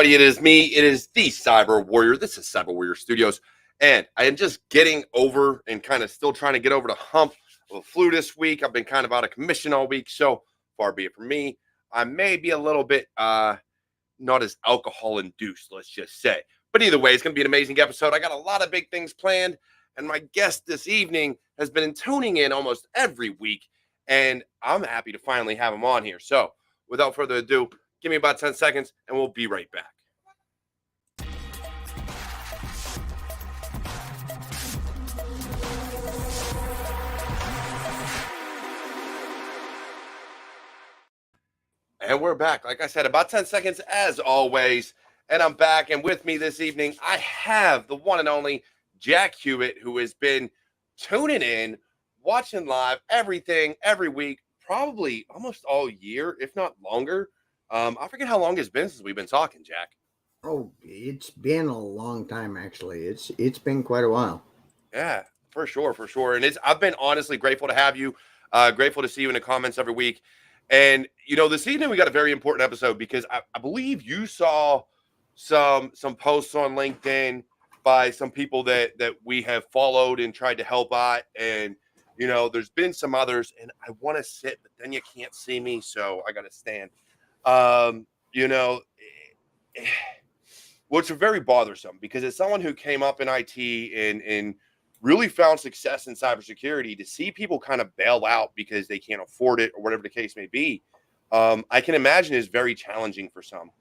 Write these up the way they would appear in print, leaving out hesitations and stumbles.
everybody. It is me. It is the Cyber Warrior. This is Cyber Warrior Studios. And I am just getting over and kind of still trying to get over the hump of the flu this week. I've been kind of out of commission all week. So far be it from me. I may be a little bit not as alcohol induced, let's just say. But either way, it's going to be an amazing episode. I got a lot of big things planned. And my guest this evening has been tuning in almost every week. And I'm happy to finally have him on here. So without further ado, give me about 10 seconds and we'll be right back. And we're back. Like I said, about 10 seconds as always. And I'm back. And with me this evening, I have the one and only Jack Hewitt, who has been tuning in, watching live everything every week, probably almost all year, if not longer. I forget how long it's been since we've been talking, Jack. Oh, it's been a long time, actually. It's been quite a while. Yeah, for sure. And I've been honestly grateful to have you, grateful to see you in the comments every week. And, you know, this evening we got a very important episode because I believe you saw some posts on LinkedIn by some people that we have followed and tried to help out. And, you know, there's been some others, and I want to sit, but then you can't see me, so I got to stand. You know, which are very bothersome because as someone who came up in IT and really found success in cybersecurity, to see people kind of bail out because they can't afford it or whatever the case may be, I can imagine is very challenging for some.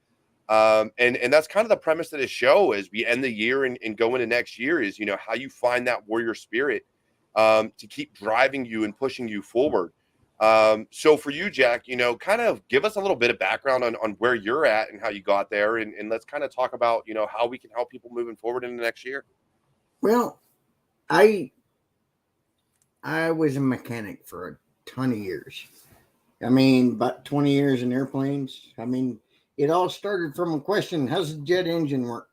And that's kind of the premise of this show as we end the year and go into next year is, you know, how you find that warrior spirit to keep driving you and pushing you forward. So for you, Jack, you know, kind of give us a little bit of background on where you're at and how you got there. And let's kind of talk about, you know, how we can help people moving forward in the next year. Well, I was a mechanic for a ton of years. I mean, about 20 years in airplanes. I mean, it all started from a question, how's the jet engine work?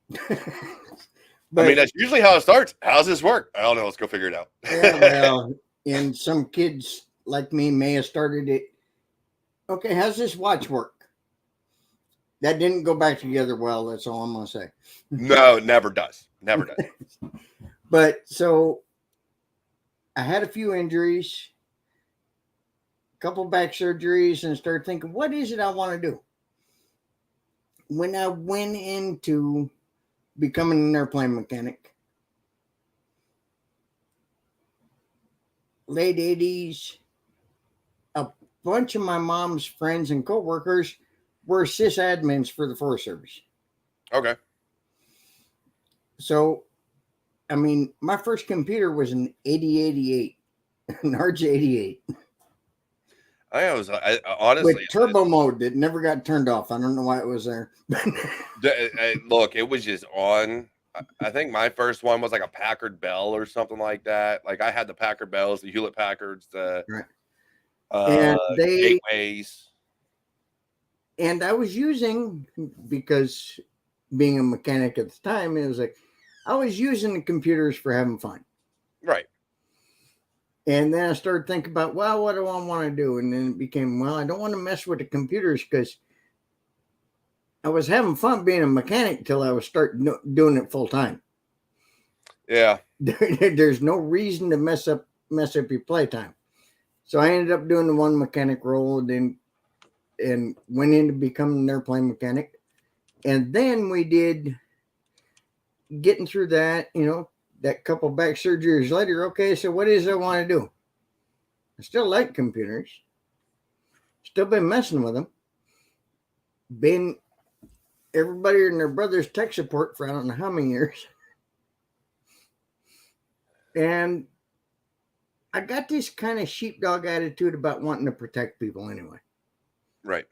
But, I mean, that's usually how it starts. How's this work? I don't know. Let's go figure it out. Yeah, well, and some kids like me may have started it. Okay, how's this watch work? That didn't go back together well. That's all I'm going to say. No, it never does. Never does. But so I had a few injuries, a couple back surgeries, and started thinking, what is it I want to do? When I went into becoming an airplane mechanic, late 80s, a bunch of my mom's friends and coworkers were sysadmins for the Forest Service. Okay. So, I mean, my first computer was an 8088, an RJ88. I honestly with turbo mode that never got turned off. I don't know why it was there. Look, it was just on. I think my first one was like a Packard Bell or something like that. Like I had the Packard Bells, the Hewlett Packards, the right. And gateways. And I was using, because being a mechanic at the time, it was like I was using the computers for having fun. Right. And then I started thinking about, well, what do I want to do? And then it became, well, I don't want to mess with the computers because I was having fun being a mechanic until I was starting doing it full time. Yeah. There's no reason to mess up your playtime. So I ended up doing the one mechanic role and went into becoming an airplane mechanic. And then we did getting through that, you know, that couple back surgeries later. Okay, so what is it I want to do? I still like computers. Still been messing with them. Been everybody and their brother's tech support for I don't know how many years. And I got this kind of sheepdog attitude about wanting to protect people anyway. Right.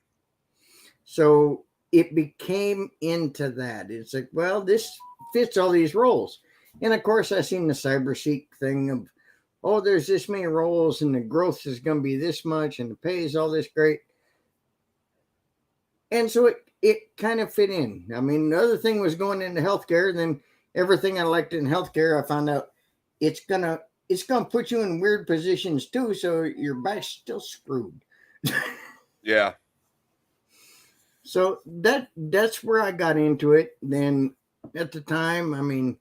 So it became into that. It's like, well, this fits all these roles. And of course, I seen the CyberSeek thing of, oh, there's this many roles and the growth is going to be this much and the pay is all this great. And so it kind of fit in. I mean, the other thing was going into healthcare. And then everything I liked in healthcare, I found out it's gonna put you in weird positions too. So your back's still screwed. Yeah. So that's where I got into it. Then at the time, I mean,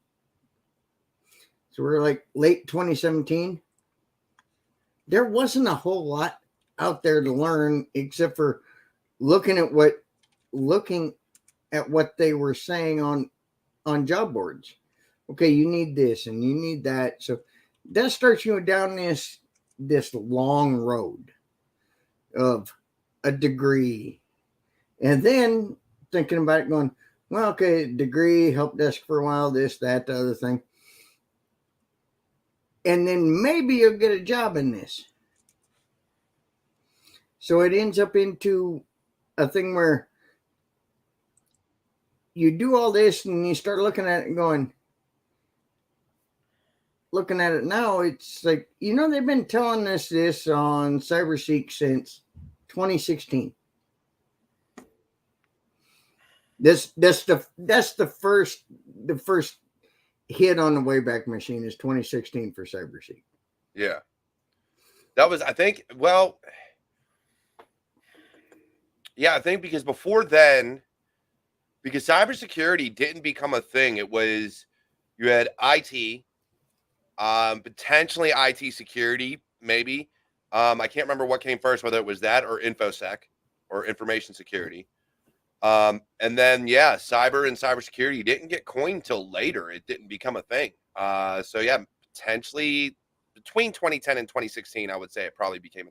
so we're like late 2017. There wasn't a whole lot out there to learn except for looking at what looking at what they were saying on job boards. Okay, you need this and you need that. So that starts you down this long road of a degree. And then thinking about it going, well, okay, degree, help desk for a while, this, that, the other thing. And then maybe you'll get a job in this. So it ends up into a thing where you do all this and you start looking at it and going, looking at it now, it's like, they've been telling us this on Cyberseek since 2016. That's the first hit on the Wayback Machine is 2016 for Cyberseek. Yeah. That was, I think, well, yeah, I think because before then, because cybersecurity didn't become a thing, it was, you had IT, potentially IT security, maybe. I can't remember what came first, whether it was that or InfoSec or information security. And then, yeah, cyber and cybersecurity didn't get coined till later. It didn't become a thing. So yeah, potentially between 2010 and 2016, I would say it probably became a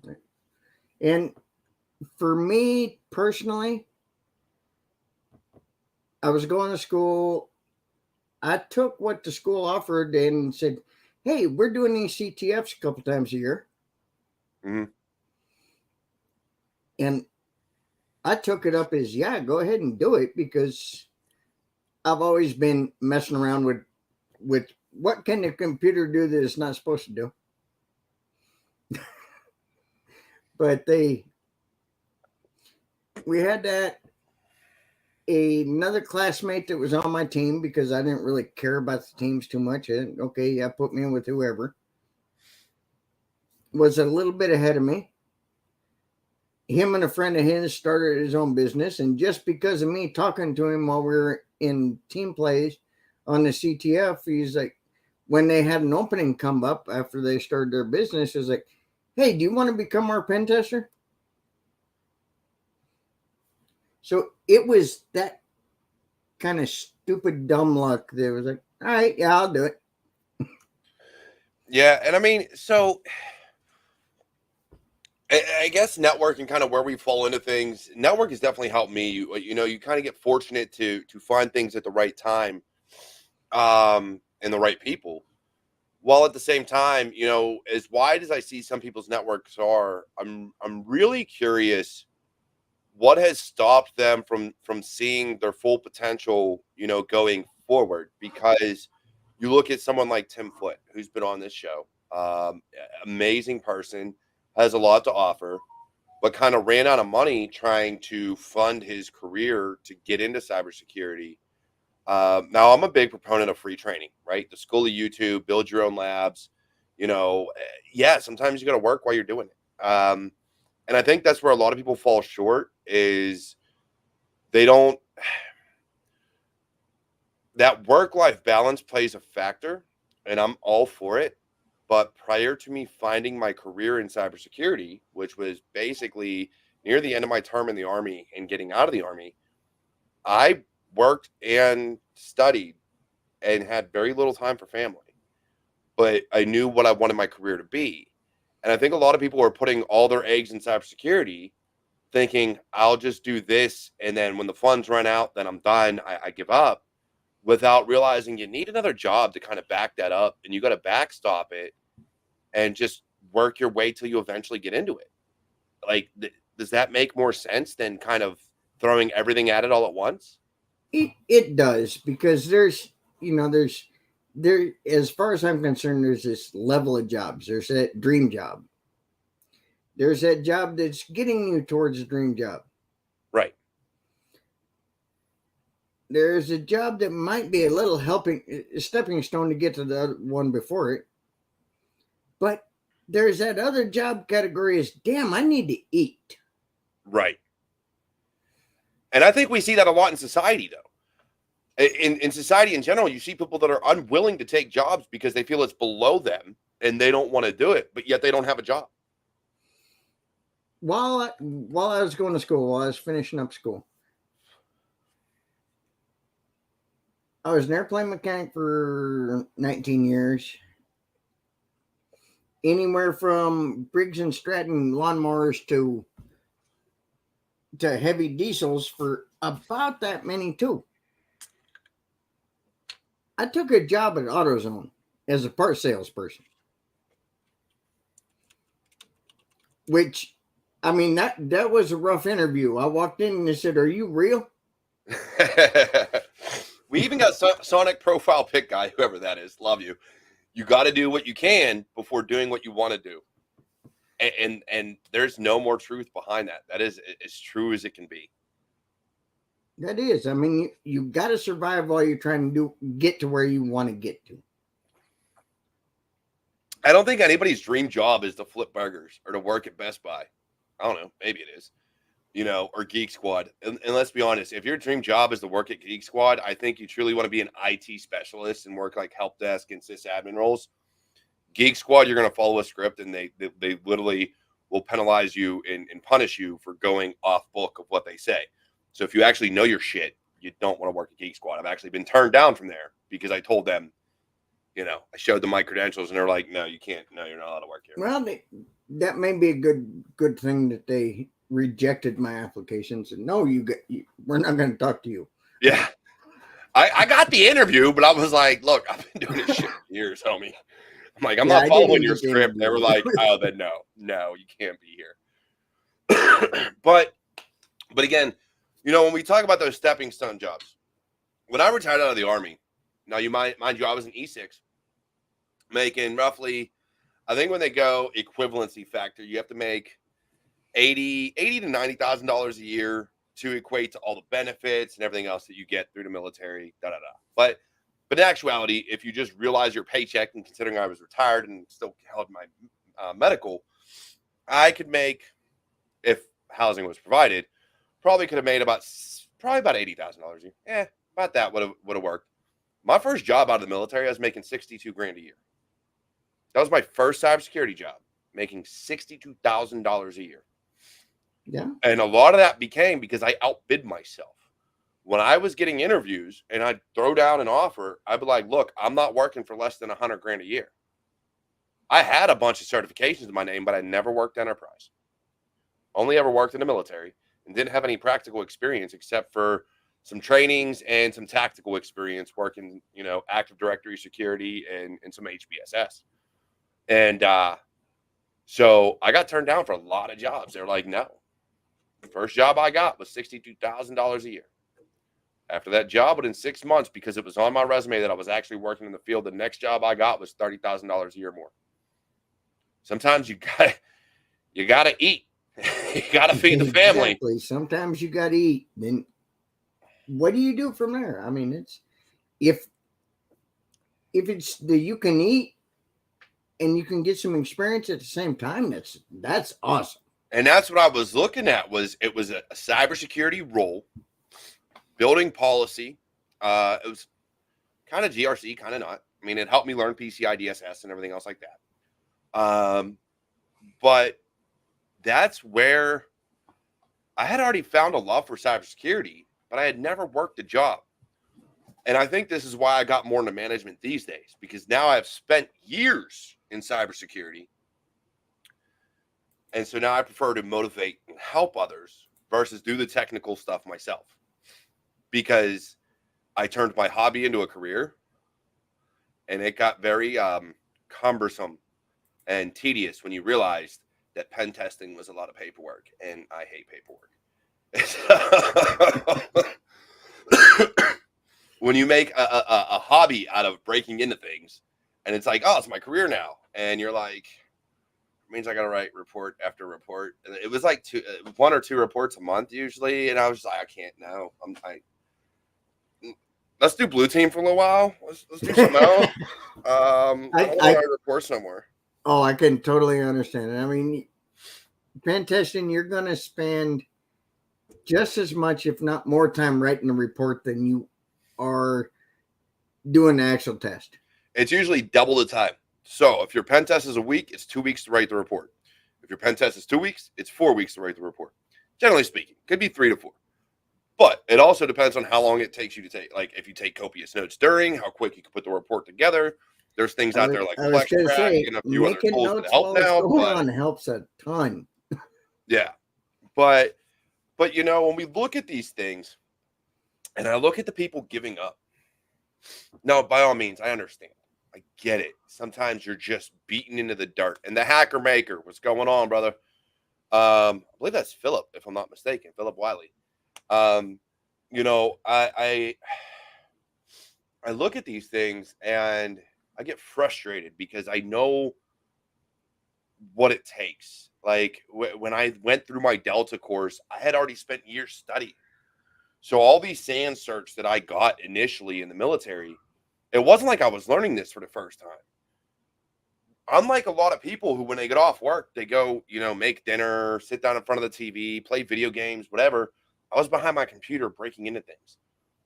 thing. And for me personally, I was going to school. I took what the school offered and said, hey, we're doing these CTFs a couple times a year. Mm-hmm. And I took it up as, yeah, go ahead and do it, because I've always been messing around with what can the computer do that it's not supposed to do. But we had that. Another classmate that was on my team, because I didn't really care about the teams too much. Okay, yeah, put me in with whoever. Was a little bit ahead of me. Him and a friend of his started his own business, and just because of me talking to him while we were in team plays on the CTF, he's like, when they had an opening come up after they started their business, he's like, hey, do you want to become our pen tester? So it was that kind of stupid dumb luck that was like, all right, yeah, I'll do it. Yeah, and I mean, so I guess network and kind of where we fall into things. Network has definitely helped me. You kind of get fortunate to find things at the right time, and the right people. While at the same time, as wide as I see some people's networks are, I'm really curious what has stopped them from seeing their full potential, going forward. Because you look at someone like Tim Foote, who's been on this show, amazing person, has a lot to offer, but kind of ran out of money trying to fund his career to get into cybersecurity. Now, I'm a big proponent of free training, right? The school of YouTube, build your own labs. Yeah, sometimes you got to work while you're doing it. And I think that's where a lot of people fall short, is they don't. That work-life balance plays a factor, and I'm all for it. But prior to me finding my career in cybersecurity, which was basically near the end of my term in the Army and getting out of the Army, I worked and studied and had very little time for family. But I knew what I wanted my career to be. And I think a lot of people are putting all their eggs in cybersecurity, thinking I'll just do this, and then when the funds run out, then I'm done. I give up, without realizing you need another job to kind of back that up, and you got to backstop it and just work your way till you eventually get into it. Like, does that make more sense than kind of throwing everything at it all at once? It does, because there's as far as I'm concerned, there's this level of jobs. There's that dream job. There's that job that's getting you towards the dream job. Right. There's a job that might be a little stepping stone to get to the other one before it. But there's that other job category is, damn, I need to eat. Right. And I think we see that a lot in society, though. In society in general, you see people that are unwilling to take jobs because they feel it's below them and they don't want to do it, but yet they don't have a job. While I was going to school, while I was finishing up school, I was an airplane mechanic for 19 years. Anywhere from Briggs and Stratton lawnmowers to heavy diesels for about that many too. I took a job at AutoZone as a part salesperson, which, I mean, that was a rough interview. I walked in and they said, "Are you real?" We even got Sonic profile pick guy, whoever that is. Love you. You got to do what you can before doing what you want to do. And there's no more truth behind that. That is as true as it can be. That is. I mean, you got to survive while you're trying to get to where you want to get to. I don't think anybody's dream job is to flip burgers or to work at Best Buy. I don't know. Maybe it is, or Geek Squad. And let's be honest, if your dream job is to work at Geek Squad, I think you truly want to be an IT specialist and work like help desk and sysadmin roles. Geek Squad, you're going to follow a script, and they literally will penalize you and punish you for going off book of what they say. So if you actually know your shit, you don't want to work at Geek Squad. I've actually been turned down from there because I told them, I showed them my credentials, and they're like, "No, you can't. No, you're not allowed to work here." Well, that may be a good thing that they rejected my applications and no, we're not going to talk to you. Yeah, I got the interview, but I was like, "Look, I've been doing this shit for years, homie." I'm like, I'm not following your script. They were like, "Oh, then no, you can't be here." But again, when we talk about those stepping stone jobs, when I retired out of the Army, now mind you, I was an E6, making roughly, I think when they go equivalency factor, you have to make $80,000 to $90,000 a year to equate to all the benefits and everything else that you get through the military. But in actuality, if you just realize your paycheck, and considering I was retired and still held my medical, I could make, if housing was provided, probably could have made about $80,000 a year. Yeah, about that would have worked. My first job out of the military, I was making $62,000 a year. That was my first cybersecurity job, making $62,000 a year. Yeah. And a lot of that became because I outbid myself. When I was getting interviews and I'd throw down an offer, I'd be like, "Look, I'm not working for less than $100,000 a year." I had a bunch of certifications in my name, but I never worked enterprise. Only ever worked in the military and didn't have any practical experience except for some trainings and some tactical experience working, Active Directory security and some HBSS. And so I got turned down for a lot of jobs. They're like, "No." The first job I got was $62,000 a year. After that job, within 6 months, because it was on my resume that I was actually working in the field, the next job I got was $30,000 a year more. Sometimes you gotta eat. You gotta feed the family. Exactly. Sometimes you gotta eat. Then what do you do from there? I mean, it's if it's that you can eat and you can get some experience at the same time, that's awesome. And that's what I was looking at. It was a cybersecurity role, building policy. It was kind of GRC, kind of not. I mean, it helped me learn PCI DSS and everything else like that. But that's where I had already found a love for cybersecurity, but I had never worked a job. And I think this is why I got more into management these days, because now I've spent years in cybersecurity. And so now I prefer to motivate and help others versus do the technical stuff myself, because I turned my hobby into a career and it got very cumbersome and tedious when you realized that pen testing was a lot of paperwork, and I hate paperwork. When you make a hobby out of breaking into things and it's like, "Oh, it's my career now." And you're like, it means I got to write report after report. And it was like 1 or 2 reports a month usually. And I was just like, I can't now. Let's do blue team for a little while. Let's do something else. I don't want to write reports no more. Oh, I can totally understand it. I mean, pen testing, you're going to spend just as much, if not more time writing the report than you are doing the actual test. It's usually double the time. So if your pen test is a week, it's 2 weeks to write the report. If your pen test is 2 weeks, it's 4 weeks to write the report. Generally speaking, could be 3 to 4. But it also depends on how long it takes you to take. Like if you take copious notes during, how quick you can put the report together. There's things out there like Flex Track and a few other tools that help now. But helps a ton. Yeah, but when we look at these things, and I look at the people giving up. Now, by all means, I understand. I get it. Sometimes you're just beaten into the dirt. And the hacker maker, what's going on, brother? I believe that's Philip, if I'm not mistaken, Philip Wiley. I look at these things and I get frustrated because I know what it takes. Like when I went through my Delta course, I had already spent years studying. So all these SAN certs that I got initially in the military, it wasn't like I was learning this for the first time. Unlike a lot of people who, when they get off work, they go, make dinner, sit down in front of the TV, play video games, whatever. I was behind my computer breaking into things.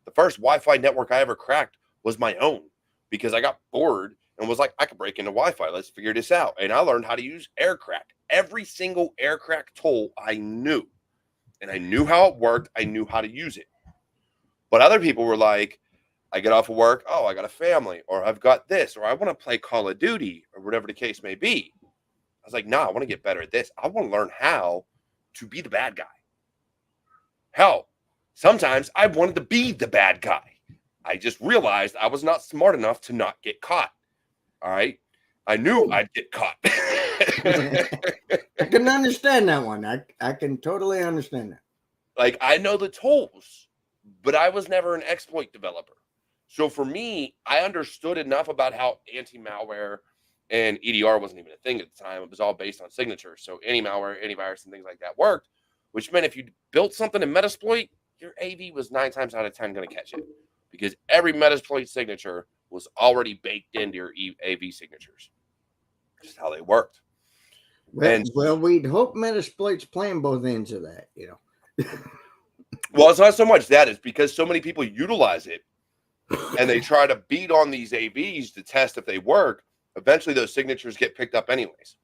The first Wi-Fi network I ever cracked was my own because I got bored and was like, I could break into Wi-Fi. Let's figure this out. And I learned how to use AirCrack. Every single AirCrack tool I knew. And I knew how it worked. I knew how to use it. But other people were like, I get off of work. Oh, I got a family, or I've got this, or I want to play Call of Duty, or whatever the case may be. I was like, no, I want to get better at this. I want to learn how to be the bad guy. Hell, sometimes I wanted to be the bad guy. I just realized I was not smart enough to not get caught. All right. I knew I'd get caught. I can understand that one. I can totally understand that. Like, I know the tools, but I was never an exploit developer. So for me, I understood enough about how anti-malware and EDR wasn't even a thing at the time. It was all based on signatures. So anti-malware, antivirus, and things like that worked, which meant if you built something in Metasploit, your AV was 9 times out of 10 going to catch it because every Metasploit signature was already baked into your AV signatures. Just how they worked. Well, we'd hope Metasploit's playing both ends of that, Well, it's not so much that. It's because so many people utilize it and they try to beat on these AVs to test if they work. Eventually, those signatures get picked up anyways.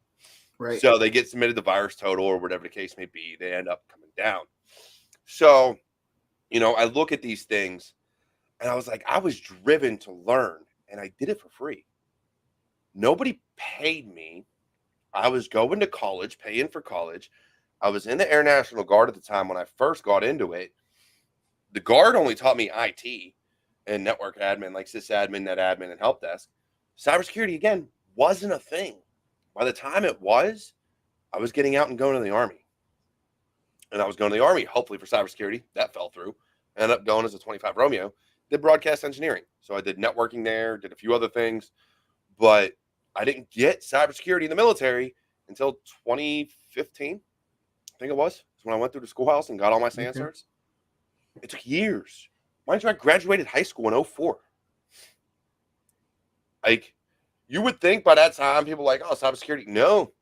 Right. So they get submitted to virus total or whatever the case may be. They end up coming down. So, I look at these things and I was like, I was driven to learn and I did it for free. Nobody paid me. I was going to college, paying for college. I was in the Air National Guard at the time when I first got into it. The Guard only taught me IT and network admin, like sysadmin, net admin, and help desk. Cybersecurity, again, wasn't a thing. By the time it was, I was getting out and going to the Army. And I was going to the Army, hopefully for cybersecurity. That fell through. I ended up going as a 25 Romeo. Did broadcast engineering. So I did networking there, did a few other things. But I didn't get cybersecurity in the military until 2015. I think it was. It's when I went through the schoolhouse and got all my SAN certs. It took years. Mind you, I graduated high school in 2004. Like, you would think by that time, people were like, oh, cybersecurity. No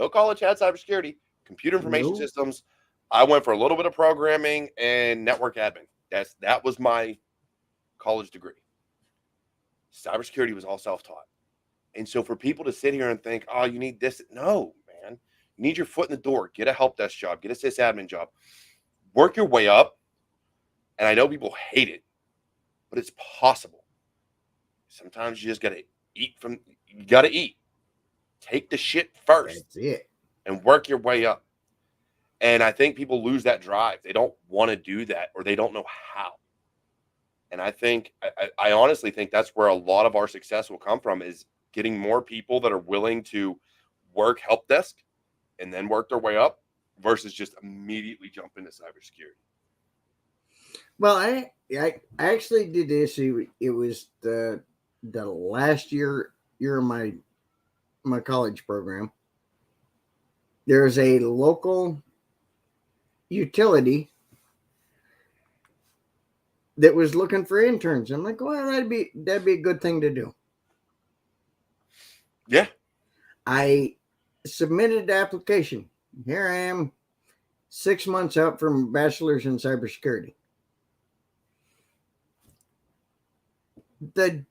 college had cybersecurity. Computer information systems. I went for a little bit of programming and network admin. That was my college degree. Cybersecurity was all self-taught. And so for people to sit here and think, oh, you need this. No, man. You need your foot in the door. Get a help desk job. Get a sysadmin job. Work your way up. And I know people hate it, but it's possible. Sometimes you just got to eat. Take the shit first. That's it. And work your way up. And I think people lose that drive. They don't want to do that or they don't know how. And I honestly think that's where a lot of our success will come from is getting more people that are willing to work help desk and then work their way up versus just immediately jump into cybersecurity. Well, I actually did this. It was the last year of my college program. There's a local utility that was looking for interns. I'm like, well, that'd be a good thing to do. Yeah. I submitted the application. Here I am, 6 months out from bachelor's in cybersecurity. The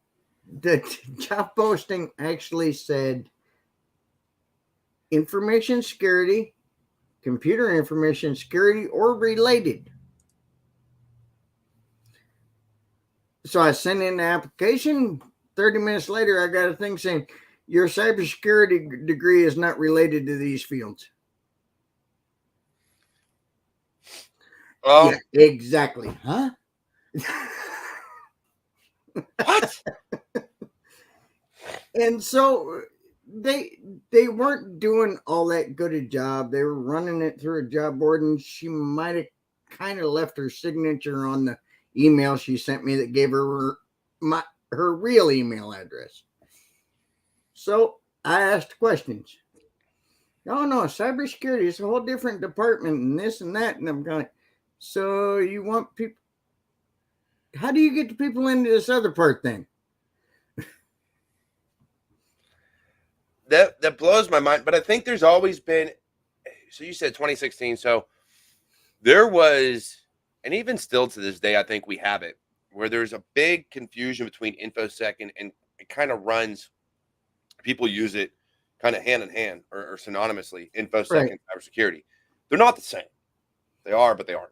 job posting actually said information security, computer information security, or related. So I sent in the application. 30 minutes later, I got a thing saying, your cybersecurity degree is not related to these fields. Yeah, exactly. Huh? What? And so they weren't doing all that good a job. They were running it through a job board, and she might have kind of left her signature on the email she sent me that gave her her real email address. So I asked questions. Oh no, cybersecurity is a whole different department and this and that. And I'm going, so you want people, how do you get the people into this other part thing? That blows my mind. But I think there's always been, so you said 2016. So there was, and even still to this day, I think we have it, where there's a big confusion between InfoSec and it kind of runs, people use it kind of hand in hand or synonymously, InfoSec Right. and cybersecurity. They're not the same. They are, but they aren't.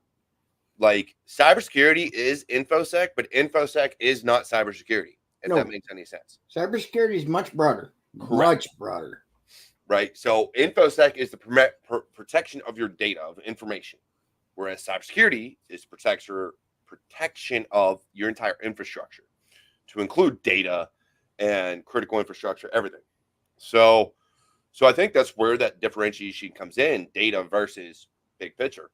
Like cybersecurity is InfoSec, but InfoSec is not cybersecurity, if No. that makes any sense. Cybersecurity is much broader. Correct. Much broader. Right. So InfoSec is the protection of your data, of information, whereas cybersecurity is protection of your entire infrastructure, to include data and critical infrastructure, everything. So I think that's where that differentiation comes in, data versus big picture.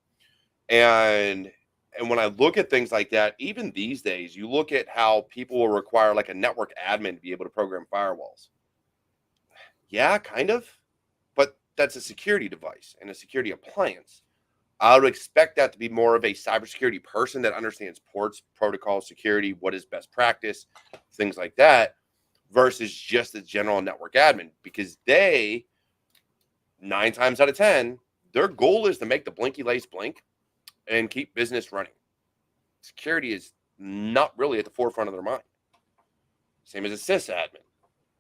And when I look at things like that, even these days, you look at how people will require like a network admin to be able to program firewalls. Yeah, kind of. But that's a security device and a security appliance. I would expect that to be more of a cybersecurity person that understands ports, protocol, security, what is best practice, things like that, versus just a general network admin, because they, 9 times out of 10, their goal is to make the blinky lights blink and keep business running. Security is not really at the forefront of their mind. Same as a sysadmin.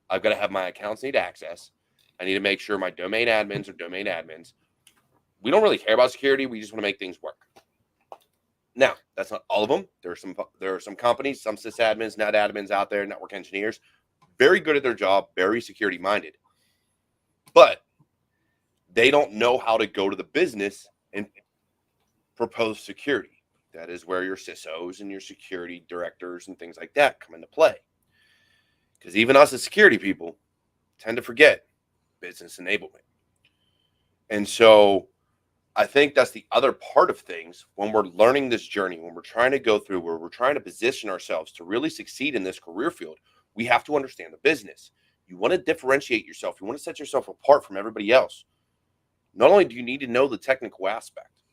I've got to have my accounts need access. I need to make sure my domain admins are domain admins. We don't really care about security. We just want to make things work. Now, that's not all of them. There are some companies, some sysadmins, net admins out there, network engineers, very good at their job, very security minded. But they don't know how to go to the business and propose security. That is where your CISOs and your security directors and things like that come into play. Because even us as security people tend to forget business enablement. And so I think that's the other part of things when we're learning this journey, when we're trying to go through, where we're trying to position ourselves to really succeed in this career field, we have to understand the business. You want to differentiate yourself. You want to set yourself apart from everybody else. Not only do you need to know the technical aspect,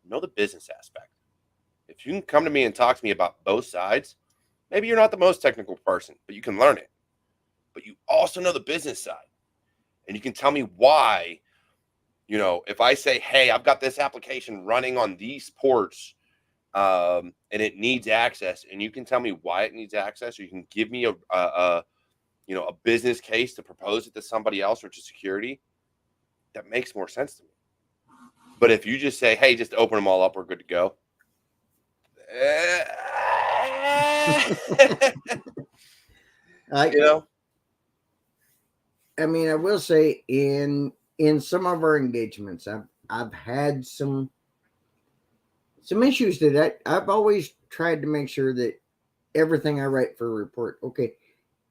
know the business aspect. If you can come to me and talk to me about both sides, maybe you're not the most technical person, but you can learn it. But you also know the business side. And you can tell me why, if I say, hey, I've got this application running on these ports and it needs access, and you can tell me why it needs access, or you can give me a business case to propose it to somebody else or to security, that makes more sense to me. But if you just say, hey, just open them all up, we're good to go. I mean, I will say in some of our engagements, I've had some issues that I've always tried to make sure that everything I write for a report, okay,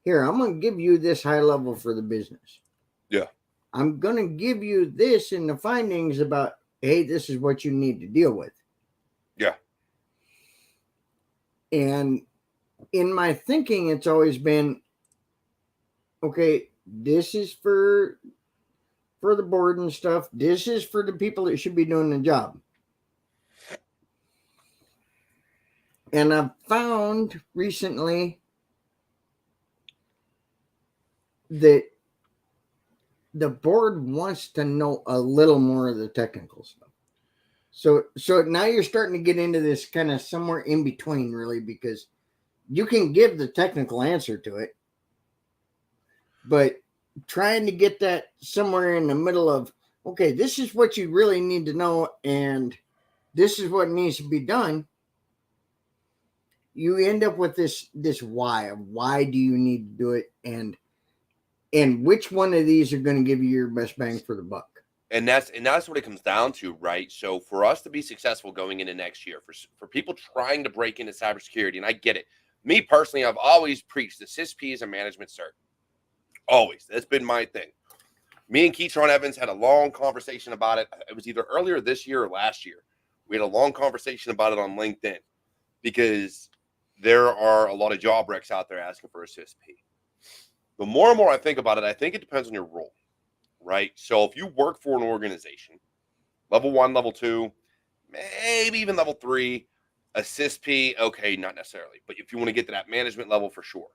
here, I'm going to give you this high level for the business. Yeah. I'm going to give you this in the findings about, hey, this is what you need to deal with. Yeah. And in my thinking, it's always been, okay, this is for the board and stuff. This is for the people that should be doing the job. And I've found recently that the board wants to know a little more of the technical stuff. So now you're starting to get into this kind of somewhere in between, really, because you can give the technical answer to it, but trying to get that somewhere in the middle of, okay, this is what you really need to know, and this is what needs to be done. You end up with this why of why do you need to do it, and which one of these are going to give you your best bang for the buck. And that's what it comes down to, right? So for us to be successful going into next year, for people trying to break into cybersecurity, and I get it. Me personally, I've always preached the CISP is a management cert. Always. That's been my thing. Me and Keatron Evans had a long conversation about it. It was either earlier this year or last year. We had a long conversation about it on LinkedIn because there are a lot of job recs out there asking for a CISP. The more and more I think about it, I think it depends on your role. Right? So if you work for an organization, level 1, level 2, maybe even level 3, a CISP, okay, not necessarily. But if you want to get to that management level, for sure.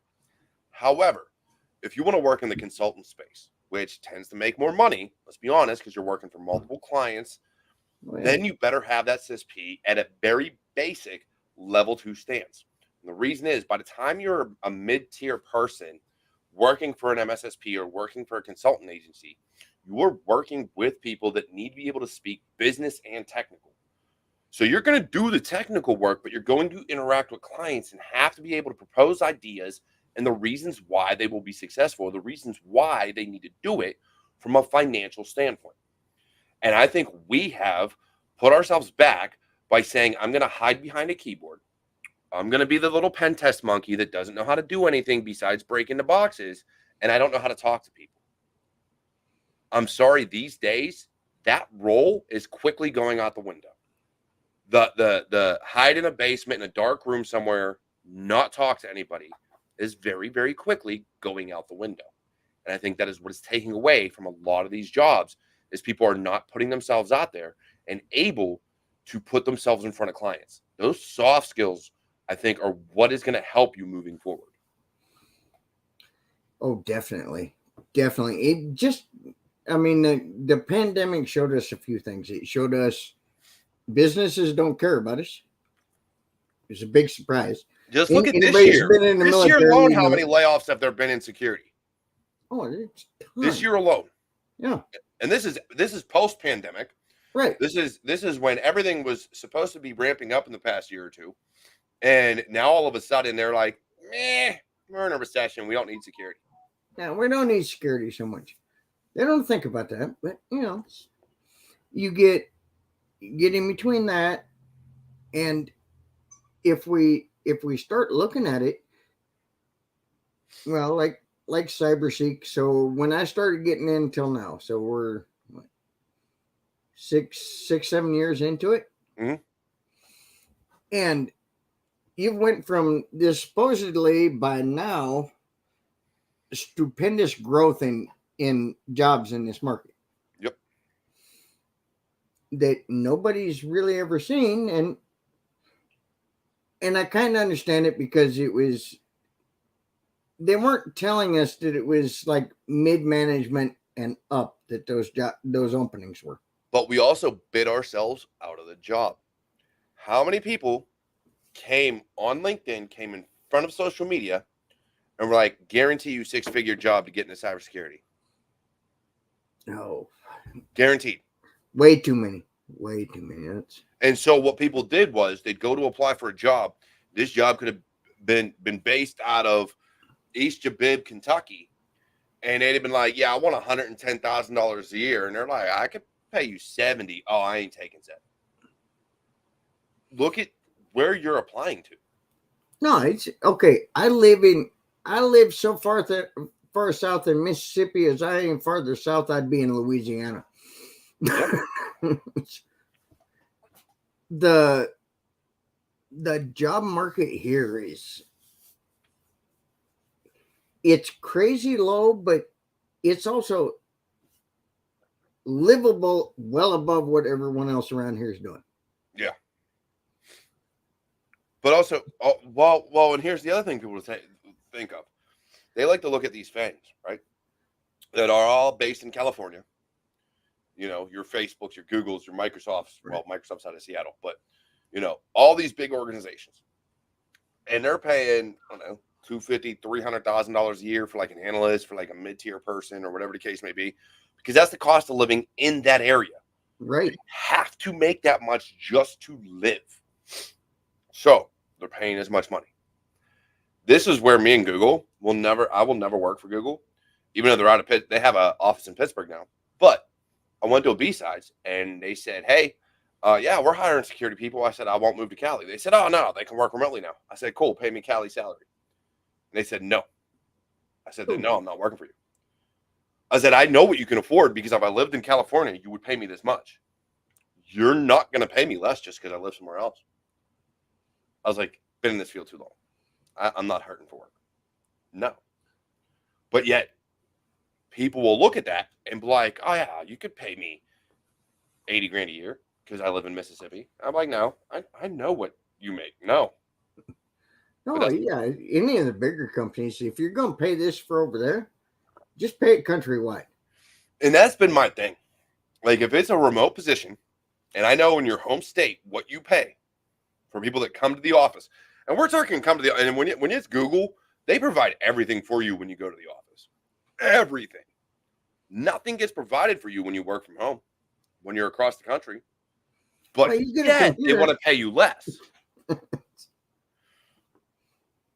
However, if you want to work in the consultant space, which tends to make more money, let's be honest, because you're working for multiple clients, then you better have that CISP at a very basic level 2 stance. And the reason is, by the time you're a mid-tier person working for an MSSP or working for a consultant agency, you're working with people that need to be able to speak business and technical. So you're going to do the technical work, but you're going to interact with clients and have to be able to propose ideas and the reasons why they will be successful, the reasons why they need to do it from a financial standpoint. And I think we have put ourselves back by saying, I'm going to hide behind a keyboard. I'm going to be the little pen test monkey that doesn't know how to do anything besides break into boxes, and I don't know how to talk to people. I'm sorry, these days, that role is quickly going out the window. The hide in a basement in a dark room somewhere, not talk to anybody, is very, very quickly going out the window. And I think that is what is taking away from a lot of these jobs, is people are not putting themselves out there and able to put themselves in front of clients. Those soft skills, I think, are what is going to help you moving forward. Oh, definitely. Definitely. It just, I mean, the pandemic showed us a few things. It showed us businesses don't care about us. It's a big surprise. Just look at this Anybody's year. been in the This year military, alone, how many layoffs have there been in security? Oh, it's a ton. This year alone. Yeah. And this is post-pandemic. Right. This is when everything was supposed to be ramping up in the past year or two. And now all of a sudden they're like, meh, we're in a recession. We don't need security. Now, we don't need security so much. They don't think about that, but you get in between that, and if we start looking at it, well, like CyberSeek. So when I started getting in till now, so we're what, 7 years into it, and you went from this supposedly by now stupendous growth in jobs in this market. Yep. That nobody's really ever seen, and I kind of understand it, because they weren't telling us that it was like mid-management and up that those openings were. But we also bid ourselves out of the job. How many people came on LinkedIn, came in front of social media, and were like, guarantee you 6-figure job to get into cybersecurity? No. Guaranteed. Way too many. And so what people did was they'd go to apply for a job. This job could have been based out of East Jabib, Kentucky. And they'd have been like, yeah, I want $110,000 a year. And they're like, I could pay you 70. Oh, I ain't taking 70. Look at where you're applying to. No, it's okay. I live so far south in Mississippi as I am farther south, I'd be in Louisiana. Yep. The job market here it's crazy low, but it's also livable, well above what everyone else around here is doing. Yeah. But also, well, and here's the other thing people think of. They like to look at these FANGs, right, that are all based in California. you know, your Facebooks, your Googles, your Microsofts. Well, Microsoft's out of Seattle, but you know, all these big organizations, and they're paying, I don't know, $250,000-$300,000 a year for like an analyst, for like a mid-tier person, or whatever the case may be, because that's the cost of living in that area. Right. You have to make that much just to live. So they're paying as much money. This is where me and Google I will never work for Google, even though they're out of Pitt. They have an office in Pittsburgh now. But I went to a B-Sides and they said, hey, yeah, we're hiring security people. I said, I won't move to Cali. They said, oh, no, they can work remotely now. I said, cool, pay me Cali salary. And they said, no. I said, no, I'm not working for you. I said, I know what you can afford, because if I lived in California, you would pay me this much. You're not going to pay me less just because I live somewhere else. I was like, been in this field too long. I'm not hurting for work. No. But yet, people will look at that and be like, oh, yeah, you could pay me $80,000 a year because I live in Mississippi. I'm like, no, I know what you make. No. No, yeah. Any of the bigger companies, if you're going to pay this for over there, just pay it countrywide. And that's been my thing. Like, if it's a remote position, and I know in your home state what you pay for people that come to the office, and we're talking and when it's Google, they provide everything for you when you go to the office. Everything. Nothing gets provided for you when you work from home, when you're across the country. But yeah, they want to pay you less.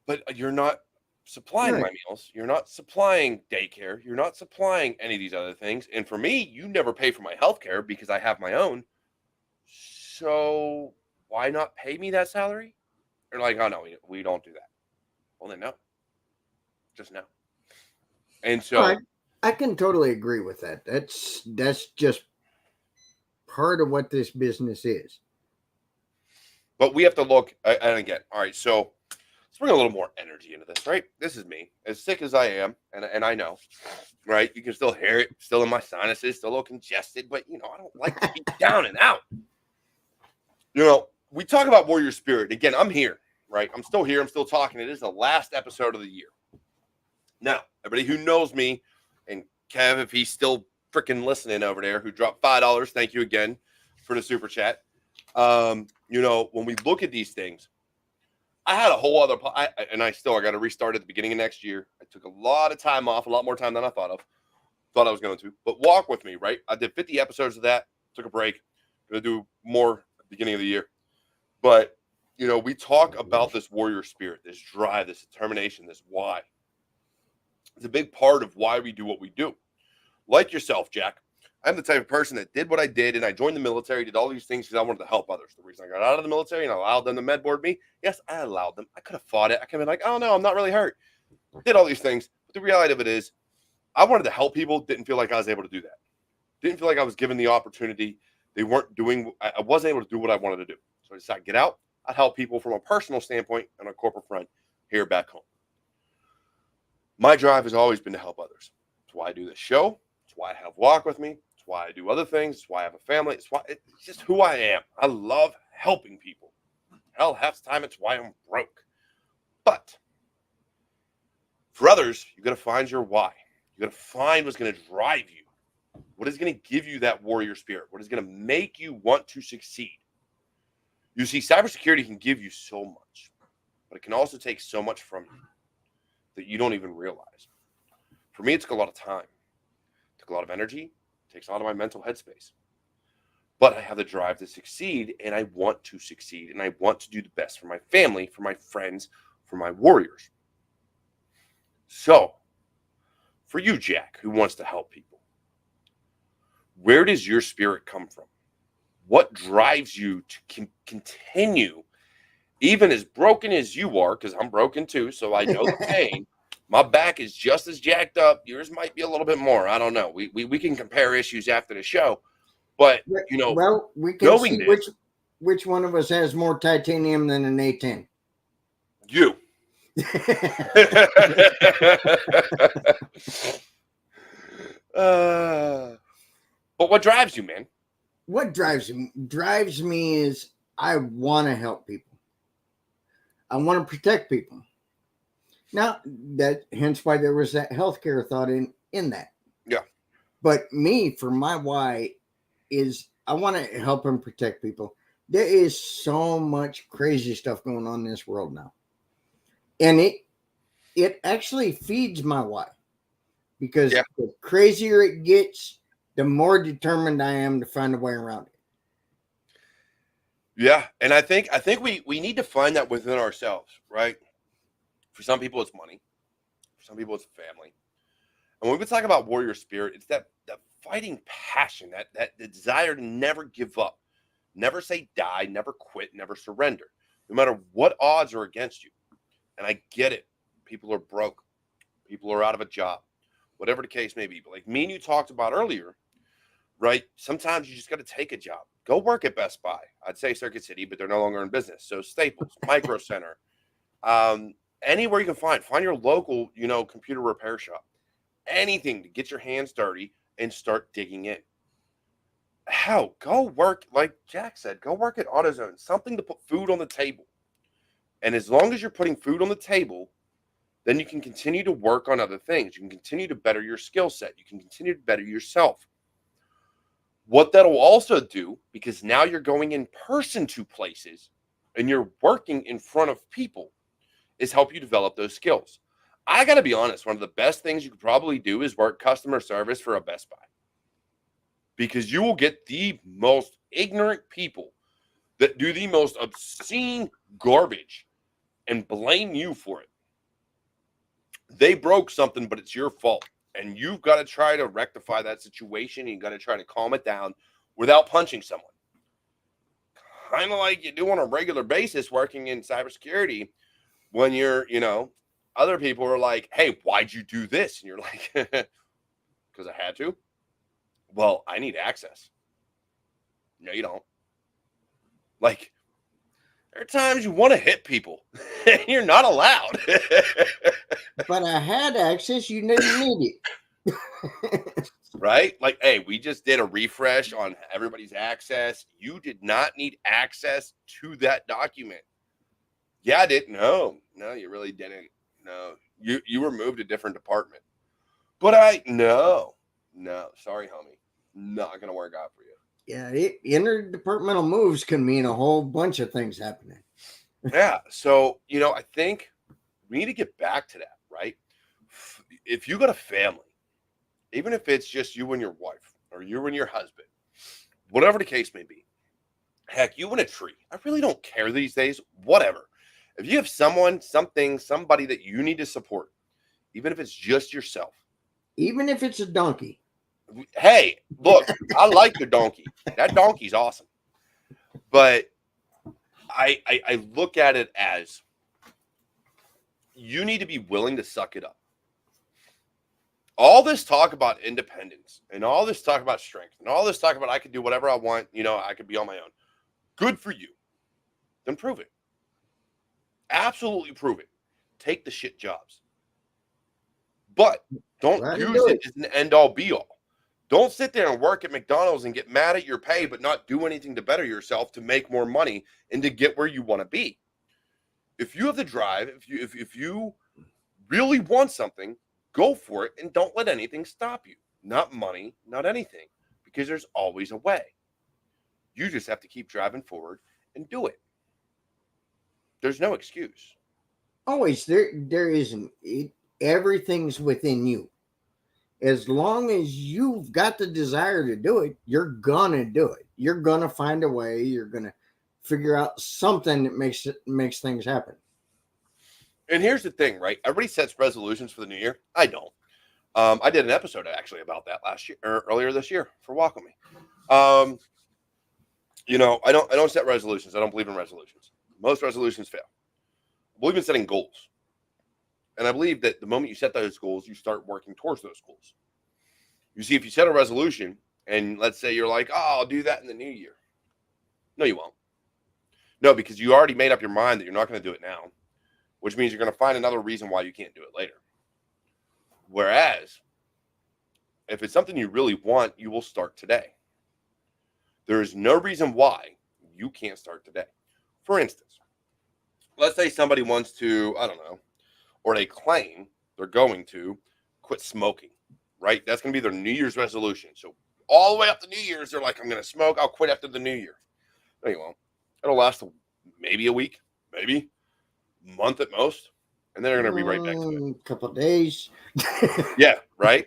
But you're not supplying my meals. You're not supplying daycare. You're not supplying any of these other things. And for me, you never pay for my health care because I have my own. So why not pay me that salary? They're like, oh, no, we don't do that. Well, then no. Just no. And so I can totally agree with that. That's just part of what this business is. But we have to look, and again, all right, so let's bring a little more energy into this, right? This is me, as sick as I am, and I know, right? You can still hear it, still in my sinuses, still a little congested, but, you know, I don't like to be down and out. You know, we talk about warrior spirit. Again, I'm here, right? I'm still here. I'm still talking. It is the last episode of the year. Now, everybody who knows me, and Kev, if he's still freaking listening over there, who dropped $5, thank you again for the super chat. You know, when we look at these things, I had a whole other, I got to restart at the beginning of next year. I took a lot of time off, a lot more time than I thought I was going to, but walk with me, right? I did 50 episodes of that, took a break, going to do more at the beginning of the year. But, you know, we talk about this warrior spirit, this drive, this determination, this why. It's a big part of why we do what we do. Like yourself, Jack, I'm the type of person that did what I did, and I joined the military, did all these things because I wanted to help others. The reason I got out of the military and allowed them to med board me, yes, I allowed them. I could have fought it. I could have been like, oh, no, I'm not really hurt. Did all these things. But the reality of it is, I wanted to help people, didn't feel like I was able to do that. Didn't feel like I was given the opportunity. They weren't doing, I wasn't able to do what I wanted to do. So I decided to get out. I'd help people from a personal standpoint and a corporate front here back home. My drive has always been to help others. That's why I do this show. That's why I have Walk With Me. It's why I do other things. It's why I have a family. It's just who I am. I love helping people. Hell, half the time it's why I'm broke. But for others, you got to find your why. You got to find what's going to drive you. What is going to give you that warrior spirit? What is going to make you want to succeed? You see, cybersecurity can give you so much, but it can also take so much from you that you don't even realize. For me, it took a lot of time. It took a lot of energy. It takes a lot of my mental headspace. But I have the drive to succeed, and I want to succeed, and I want to do the best for my family, for my friends, for my warriors. So, for you, Jack, who wants to help people, where does your spirit come from? What drives you to continue, even as broken as you are, because I'm broken too, so I know the pain. My back is just as jacked up. Yours might be a little bit more. I don't know. We can compare issues after the show. But, you know, well, we can see which one of us has more titanium than an A10. You. But what drives you, man? What drives me is I want to help people. I want to protect people. Now, hence why there was that healthcare thought in that. Yeah. But me, for my why, is I want to help and protect people. There is so much crazy stuff going on in this world now, and it actually feeds my why, because Yeah. the crazier it gets, the more determined I am to find a way around it. Yeah. And I think we need to find that within ourselves, right? For some people it's money. For some people it's family. And when we talk about warrior spirit, it's that fighting passion, that the desire to never give up, never say die, never quit, never surrender, no matter what odds are against you. And I get it. People are broke. People are out of a job, whatever the case may be. But like me and you talked about earlier, right? Sometimes you just got to take a job. Go work at Best Buy. I'd say Circuit City, but they're no longer in business. So Staples, Micro Center, anywhere you can find your local, computer repair shop. Anything to get your hands dirty and start digging in. Hell, go work, like Jack said, go work at AutoZone, something to put food on the table. And as long as you're putting food on the table, then you can continue to work on other things. You can continue to better your skill set. You can continue to better yourself. What that'll also do, because now you're going in person to places and you're working in front of people, is help you develop those skills. I got to be honest, one of the best things you could probably do is work customer service for a Best Buy, because you will get the most ignorant people that do the most obscene garbage and blame you for it. They broke something, but it's your fault. And you've got to try to rectify that situation. You've got to try to calm it down without punching someone. Kind of like you do on a regular basis working in cybersecurity, when you're, other people are like, hey, why'd you do this? And you're like, because I had to. Well, I need access. No, you don't. Like, there are times you want to hit people and you're not allowed. But I had access, you didn't need it. Right? Like, hey, we just did a refresh on everybody's access. You did not need access to that document. Yeah, I did. No, you really didn't. No, you were moved to a different department. But no, sorry, homie. Not going to work out for you. Yeah, interdepartmental moves can mean a whole bunch of things happening. Yeah. So, I think we need to get back to that, right? If you got a family, even if it's just you and your wife or you and your husband, whatever the case may be, heck, you and a tree. I really don't care these days. Whatever. If you have someone, something, somebody that you need to support, even if it's just yourself, even if it's a donkey. Hey, look, I like the donkey. That donkey's awesome. But I look at it as you need to be willing to suck it up. All this talk about independence and all this talk about strength and all this talk about I can do whatever I want, I could be on my own. Good for you. Then prove it. Absolutely prove it. Take the shit jobs. But don't use it as an end all be all. Don't sit there and work at McDonald's and get mad at your pay, but not do anything to better yourself to make more money and to get where you want to be. If you have the drive, if you really want something, go for it and don't let anything stop you. Not money, not anything, because there's always a way. You just have to keep driving forward and do it. There's no excuse. Always there isn't. Everything's within you. As long as you've got the desire to do it, you're gonna do it. You're gonna find a way. You're gonna figure out something that makes things happen. And here's the thing, right? Everybody sets resolutions for the new year. I don't. I did an episode actually about that last year or earlier this year for Walk With Me. I don't set resolutions. I don't believe in resolutions. Most resolutions fail. I believe in setting goals. And I believe that the moment you set those goals, you start working towards those goals. You see, if you set a resolution and let's say you're like, oh, I'll do that in the new year. No, you won't. No, because you already made up your mind that you're not going to do it now, which means you're going to find another reason why you can't do it later. Whereas, if it's something you really want, you will start today. There is no reason why you can't start today. For instance, let's say somebody wants to, I don't know, or they claim they're going to quit smoking, right? That's going to be their New Year's resolution. So all the way up to New Year's. They're like, I'm going to smoke. I'll quit after the New Year. No, you won't. It'll last maybe a week, maybe a month at most. And then they're going to be right back to it. A couple of days. Yeah, right.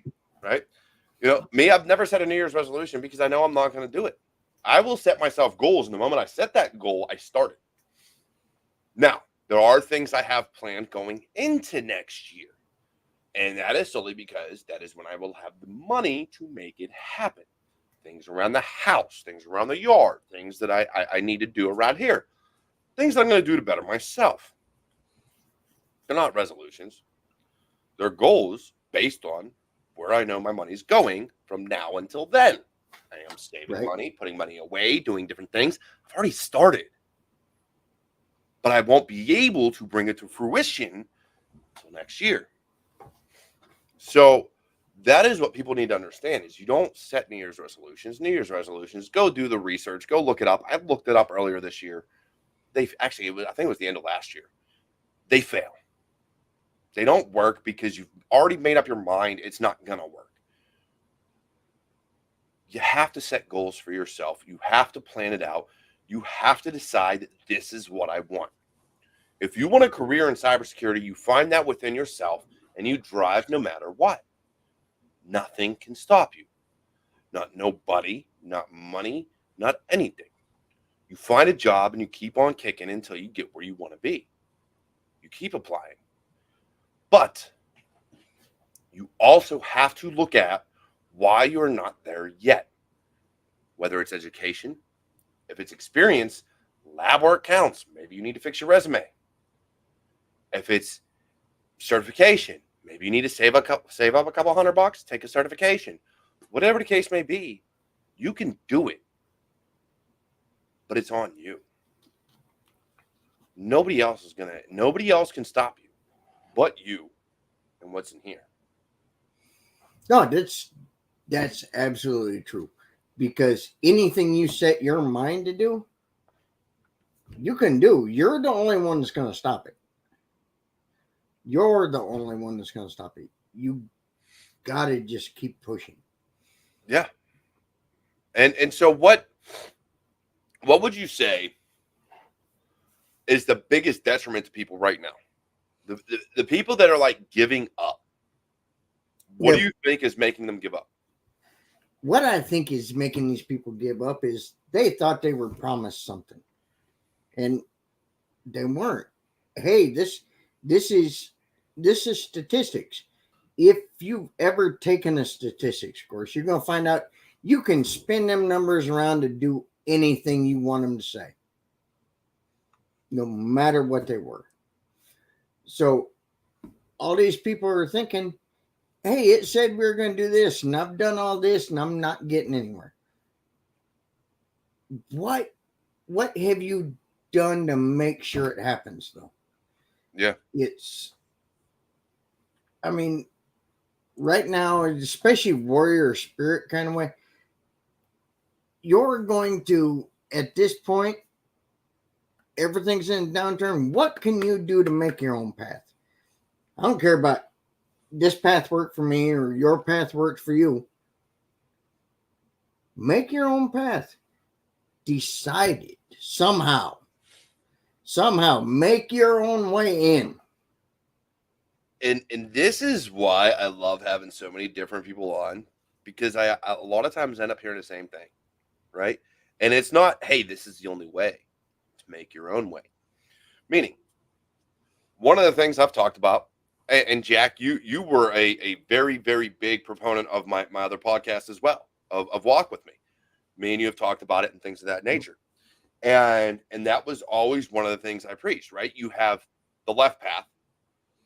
You know, me, I've never set a New Year's resolution because I know I'm not going to do it. I will set myself goals. And the moment I set that goal, I start it. Now, there are things I have planned going into next year. And that is solely because that is when I will have the money to make it happen. Things around the house, things around the yard, things that I need to do around here. Things that I'm going to do to better myself. They're not resolutions. They're goals based on where I know my money's going from now until then. I am saving money, putting money away, doing different things. I've already started. But I won't be able to bring it to fruition until next year. So that is what people need to understand is you don't set New Year's resolutions. New Year's resolutions, go do the research, go look it up. I looked it up earlier this year. I think it was the end of last year. They fail. They don't work because you've already made up your mind it's not going to work. You have to set goals for yourself. You have to plan it out. You have to decide that this is what I want. If you want a career in cybersecurity, you find that within yourself and you drive no matter what. Nothing can stop you. Not nobody, not money, not anything. You find a job and you keep on kicking until you get where you want to be. You keep applying. But you also have to look at why you're not there yet. Whether it's education, if it's experience, lab work counts. Maybe you need to fix your resume. If it's certification, maybe you need to save up a couple $100, take a certification. Whatever the case may be, you can do it. But it's on you. Nobody else can stop you but you and what's in here. No, that's absolutely true. Because anything you set your mind to do, you can do. You're the only one that's going to stop it. You're the only one that's going to stop it. You got to just keep pushing. Yeah. And so what would you say is the biggest detriment to people right now? The people that are like giving up. What do you think is making them give up? What I think is making these people give up is they thought they were promised something. And they weren't. Hey, this is statistics. If you've ever taken a statistics course, you're going to find out you can spin them numbers around to do anything you want them to say, no matter what they were. So all these people are thinking, hey, it said we were going to do this, and I've done all this, and I'm not getting anywhere. What have you done to make sure it happens, though? Yeah. I mean, right now, especially warrior spirit kind of way, you're going to, at this point, everything's in downturn. What can you do to make your own path? I don't care about this path worked for me or your path works for you. Make your own path. Decide it somehow. Somehow make your own way in. And this is why I love having so many different people on, because I a lot of times end up hearing the same thing, right? And it's not, hey, this is the only way. To make your own way. Meaning, one of the things I've talked about, and Jack, you were a very, very big proponent of my other podcast as well, of Walk With Me. Me and you have talked about it and things of that nature. And that was always one of the things I preached, right? You have the left path,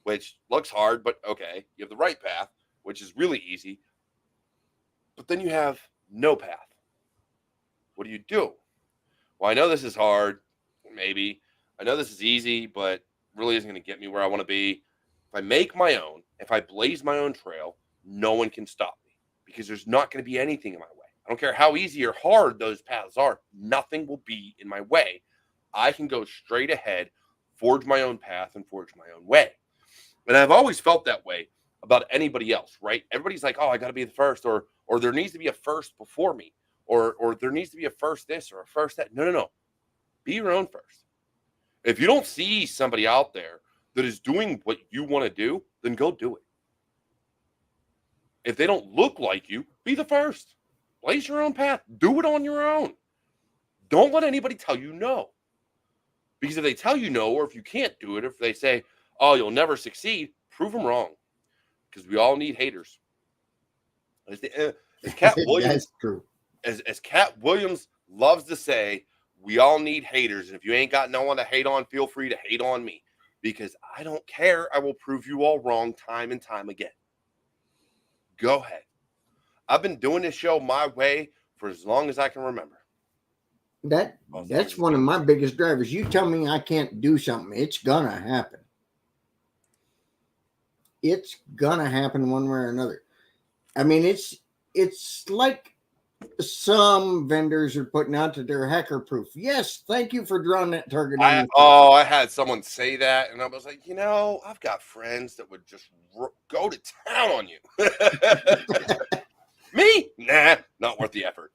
which looks hard, but okay. You have the right path, which is really easy. But then you have no path. What do? Well, I know this is hard, maybe. I know this is easy, but really isn't going to get me where I want to be. If I make my own, if I blaze my own trail, no one can stop me because there's not going to be anything in my way. I don't care how easy or hard those paths are. Nothing will be in my way. I can go straight ahead, forge my own path, and forge my own way. And I've always felt that way about anybody else, right? Everybody's like, oh, I got to be the first, or or there needs to be a first before me, or there needs to be a first this or a first that. No. Be your own first. If you don't see somebody out there that is doing what you want to do, then go do it. If they don't look like you, be the first. Blaze your own path. Do it on your own. Don't let anybody tell you no. Because if they tell you no, or if you can't do it, if they say, oh, you'll never succeed, prove them wrong. Because we all need haters. As Cat Williams, That's true. As Cat Williams loves to say, we all need haters. And if you ain't got no one to hate on, feel free to hate on me. Because I don't care. I will prove you all wrong time and time again. Go ahead. I've been doing this show my way for as long as I can remember. That's one of my biggest drivers. You tell me I can't do something, it's gonna happen. It's gonna happen one way or another. I mean, it's like some vendors are putting out that they're hacker proof. Yes, thank you for drawing that target on me. I had someone say that, and I was like, I've got friends that would just go to town on you. Me? Nah, not worth the effort.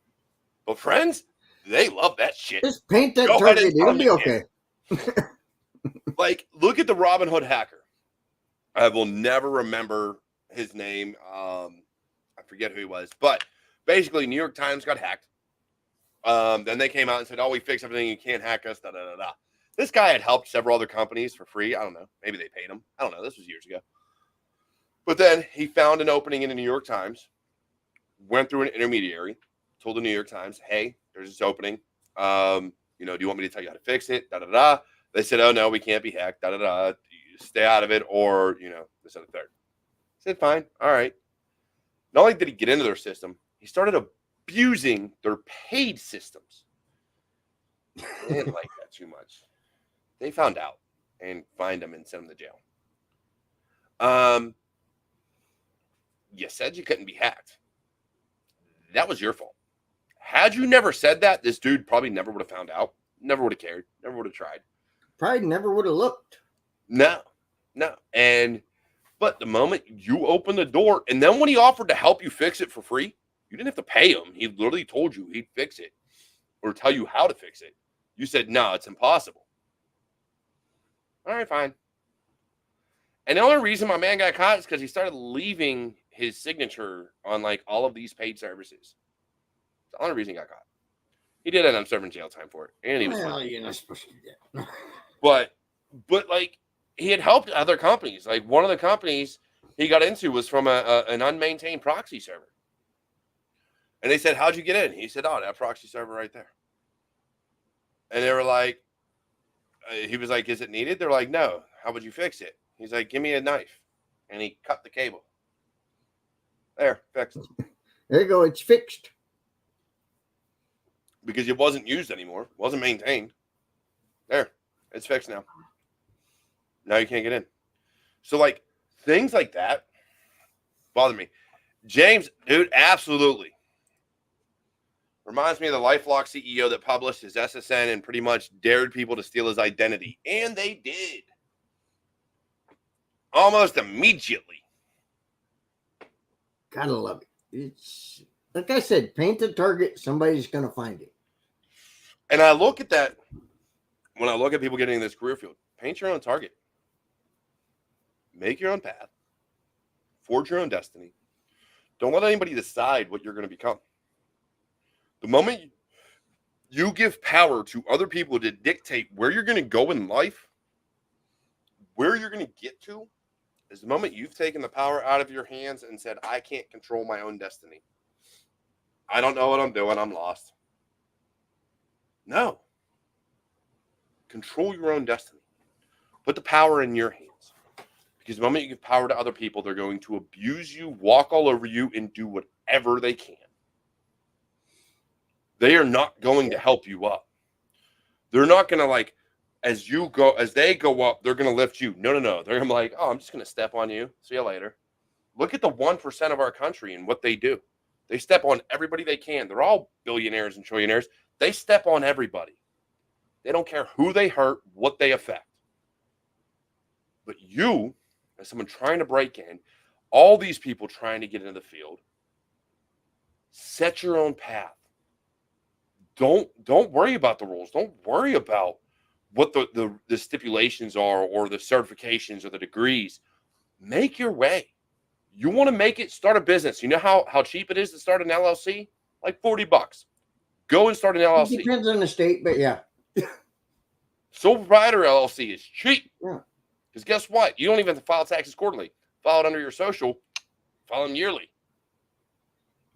But friends, they love that shit. Just paint that target, it'll be okay. Like, look at the Robin Hood hacker. I will never remember his name. I forget who he was, but basically, New York Times got hacked. Then they came out and said, "Oh, we fixed everything. You can't hack us." Da da da da. This guy had helped several other companies for free. I don't know. Maybe they paid him. I don't know. This was years ago. But then he found an opening in the New York Times. Went through an intermediary. Told the New York Times, "Hey, there's this opening. Do you want me to tell you how to fix it?" Da da da. They said, "Oh no, we can't be hacked. Da da da. Stay out of it." Or this and the third. I said, "Fine. All right." Not only did he get into their system, he started abusing their paid systems. They didn't like that too much. They found out and fined him and sent him to jail. You said you couldn't be hacked. That was your fault. Had you never said that, this dude probably never would have found out, never would have cared, never would have tried. Probably never would have looked. No. But the moment you opened the door, and then when he offered to help you fix it for free, you didn't have to pay him. He literally told you he'd fix it or tell you how to fix it. You said, no, it's impossible. All right, fine. And the only reason my man got caught is because he started leaving his signature on like all of these paid services. The only reason he got caught. He did end up serving jail time for it. And he was You're not supposed to do that. But like, he had helped other companies. Like, one of the companies he got into was from an unmaintained proxy server. And they said, how'd you get in? He said, oh, that proxy server right there. And they were like, he was like, is it needed? They're like, no. How would you fix it? He's like, give me a knife. And he cut the cable. There, fixed. There you go. It's fixed. Because it wasn't used anymore. Wasn't maintained. There. It's fixed now. Now you can't get in. So, like, things like that bother me. James, dude, absolutely. Reminds me of the LifeLock CEO that published his SSN and pretty much dared people to steal his identity. And they did. Almost immediately. Gotta love it. It's, like I said, paint the target, somebody's going to find it. And I look at that, when I look at people getting in this career field, paint your own target. Make your own path. Forge your own destiny. Don't let anybody decide what you're going to become. The moment you give power to other people to dictate where you're going to go in life, where you're going to get to, is the moment you've taken the power out of your hands and said, I can't control my own destiny. I don't know what I'm doing. I'm lost. No. Control your own destiny. Put the power in your hands. Because the moment you give power to other people, they're going to abuse you, walk all over you, and do whatever they can. They are not going to help you up. They're not going to, like, as they go up, they're going to lift you. No. They're going to be like, oh, I'm just going to step on you. See you later. Look at the 1% of our country and what they do. They step on everybody they can. They're all billionaires and trillionaires. They step on everybody. They don't care who they hurt, what they affect. But you, as someone trying to break in, all these people trying to get into the field, Set your own path. Don't worry about the rules. Don't worry about what the stipulations are or the certifications or the degrees. Make your way. You want to make it, start a business. You know how cheap it is to start an LLC? Like $40. Go and start an It LLC. depends on the state, but yeah. Sole proprietor LLC is cheap. Yeah. Because guess what? You don't even have to file taxes quarterly. File it under your social. File them yearly.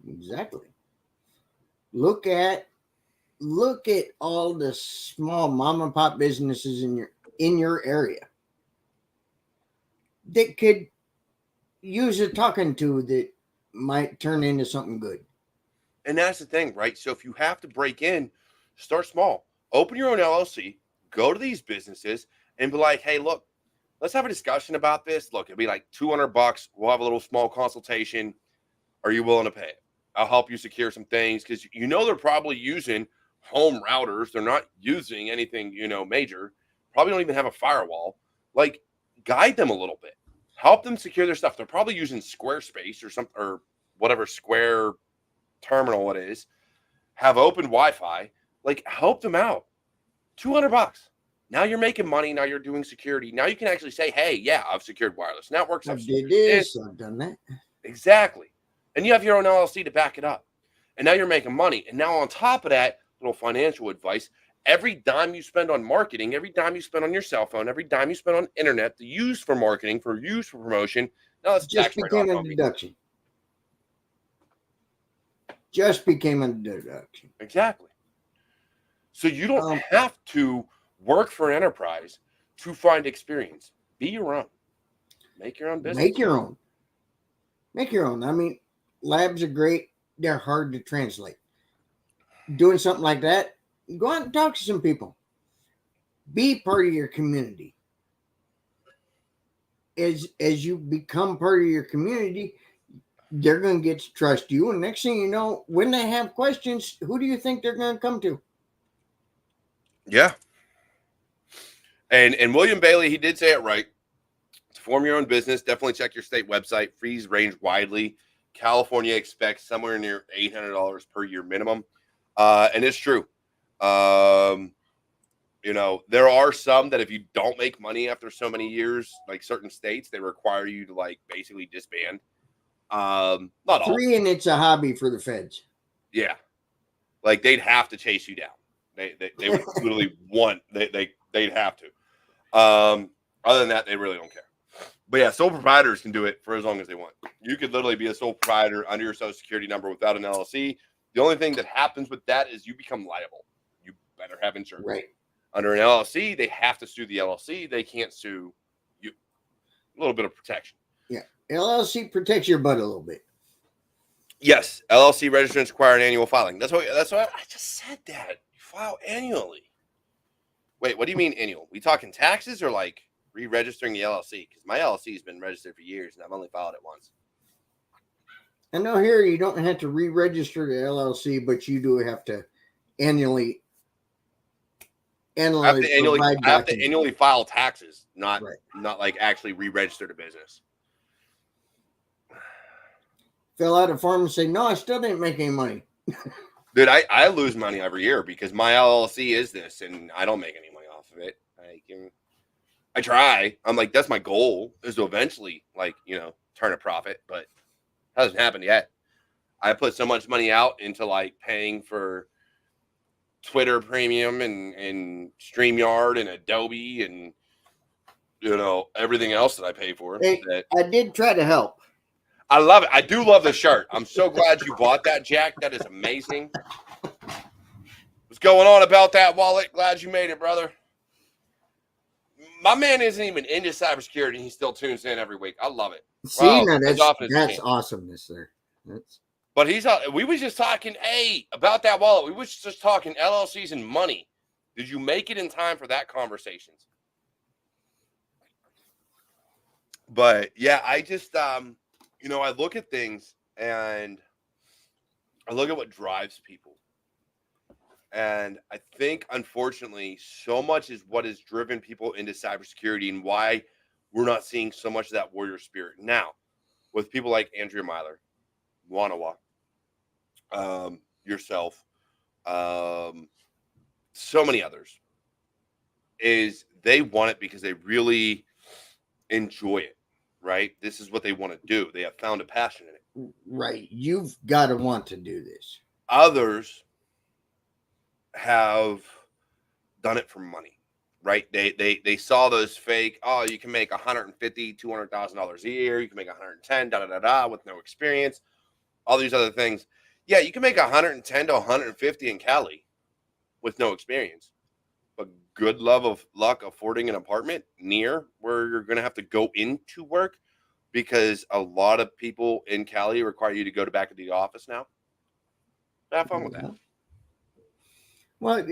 Exactly. Look at all the small mom and pop businesses in your area that could use a talking to that might turn into something good. And that's the thing, right? So if you have to break in, start small. Open your own LLC. Go to these businesses and be like, hey, look, let's have a discussion about this. Look, it'll be like $200. We'll have a little small consultation. Are you willing to pay it? I'll help you secure some things because you know they're probably using home routers. They're not using anything, major. Probably don't even have a firewall. Like, guide them a little bit. Help them secure their stuff. They're probably using Squarespace or something or whatever Square terminal it is. Have open Wi-Fi. Like, help them out. $200. Now you're making money. Now you're doing security. Now you can actually say, hey, yeah, I've secured wireless networks. I've did this. I've done that. Exactly. And you have your own LLC to back it up. And now you're making money. And now on top of that, little financial advice, every dime you spend on marketing, every dime you spend on your cell phone, every dime you spend on internet, the use for marketing, for use for promotion, now it's just became a deduction. Just became a deduction. Exactly. So you don't have to work for an enterprise to find experience. Be your own. Make your own business. Make your own. Make your own. I mean, labs are great. They're hard to translate. Doing something like that, go out and talk to some people. Be part of your community. As you become part of your community, they're going to get to trust you. And next thing you know, when they have questions, who do you think they're going to come to? Yeah. And William Bailey, he did say it right. To form your own business, definitely check your state website. Fees range widely. California expects somewhere near $800 per year minimum. And it's true. There are some that if you don't make money after so many years, like certain states, they require you to like basically disband. Not all. And it's a hobby for the feds. Yeah. Like they'd have to chase you down. They would literally they'd have to. Other than that, they really don't care. But yeah, sole proprietors can do it for as long as they want. You could literally be a sole proprietor under your social security number without an LLC. The only thing that happens with that is you become liable. You better have insurance. Right. Under an LLC, they have to sue the LLC. They can't sue you. A little bit of protection. Yeah. LLC protects your butt a little bit. Yes. LLC registrants require an annual filing. That's what I just said that. You file annually. Wait, what do you mean annual? We talking taxes or like re-registering the LLC? Because my LLC has been registered for years and I've only filed it once. I know here you don't have to re-register the LLC, but you do have to annually I have to annually file taxes, not like actually re-register the business. Fill out a form and say, no, I still didn't make any money. Dude, I lose money every year because my LLC is this and I don't make any money off of it. I try. I'm like, that's my goal is to eventually turn a profit, but it hasn't happened yet. I put so much money out into like paying for Twitter premium and StreamYard and Adobe and everything else that I pay for. Hey, I did try to help. I love it. I do love the shirt. I'm so glad you bought that, Jack. That is amazing. What's going on about that wallet? Glad you made it, brother. My man isn't even into cybersecurity. He still tunes in every week. I love it. See, wow, that's awesomeness there. But we was just talking, about that wallet. We was just talking LLCs and money. Did you make it in time for that conversations? But yeah, I just, I look at things and I look at what drives people. And I think, unfortunately, so much is what has driven people into cybersecurity and why we're not seeing so much of that warrior spirit. Now, with people like Andrea Myler, Wanawa, yourself, so many others, is they want it because they really enjoy it, right? This is what they want to do. They have found a passion in it. Right. You've got to want to do this. Others have done it for money, right? They saw those fake, oh, you can make $150,000, $200,000 a year, you can make 110, with no experience, all these other things. Yeah, you can make 110 to 150 in Cali with no experience, but good luck affording an apartment near where you're going to have to go into work, because a lot of people in Cali require you to go back to the office now. Have fun with that. Well,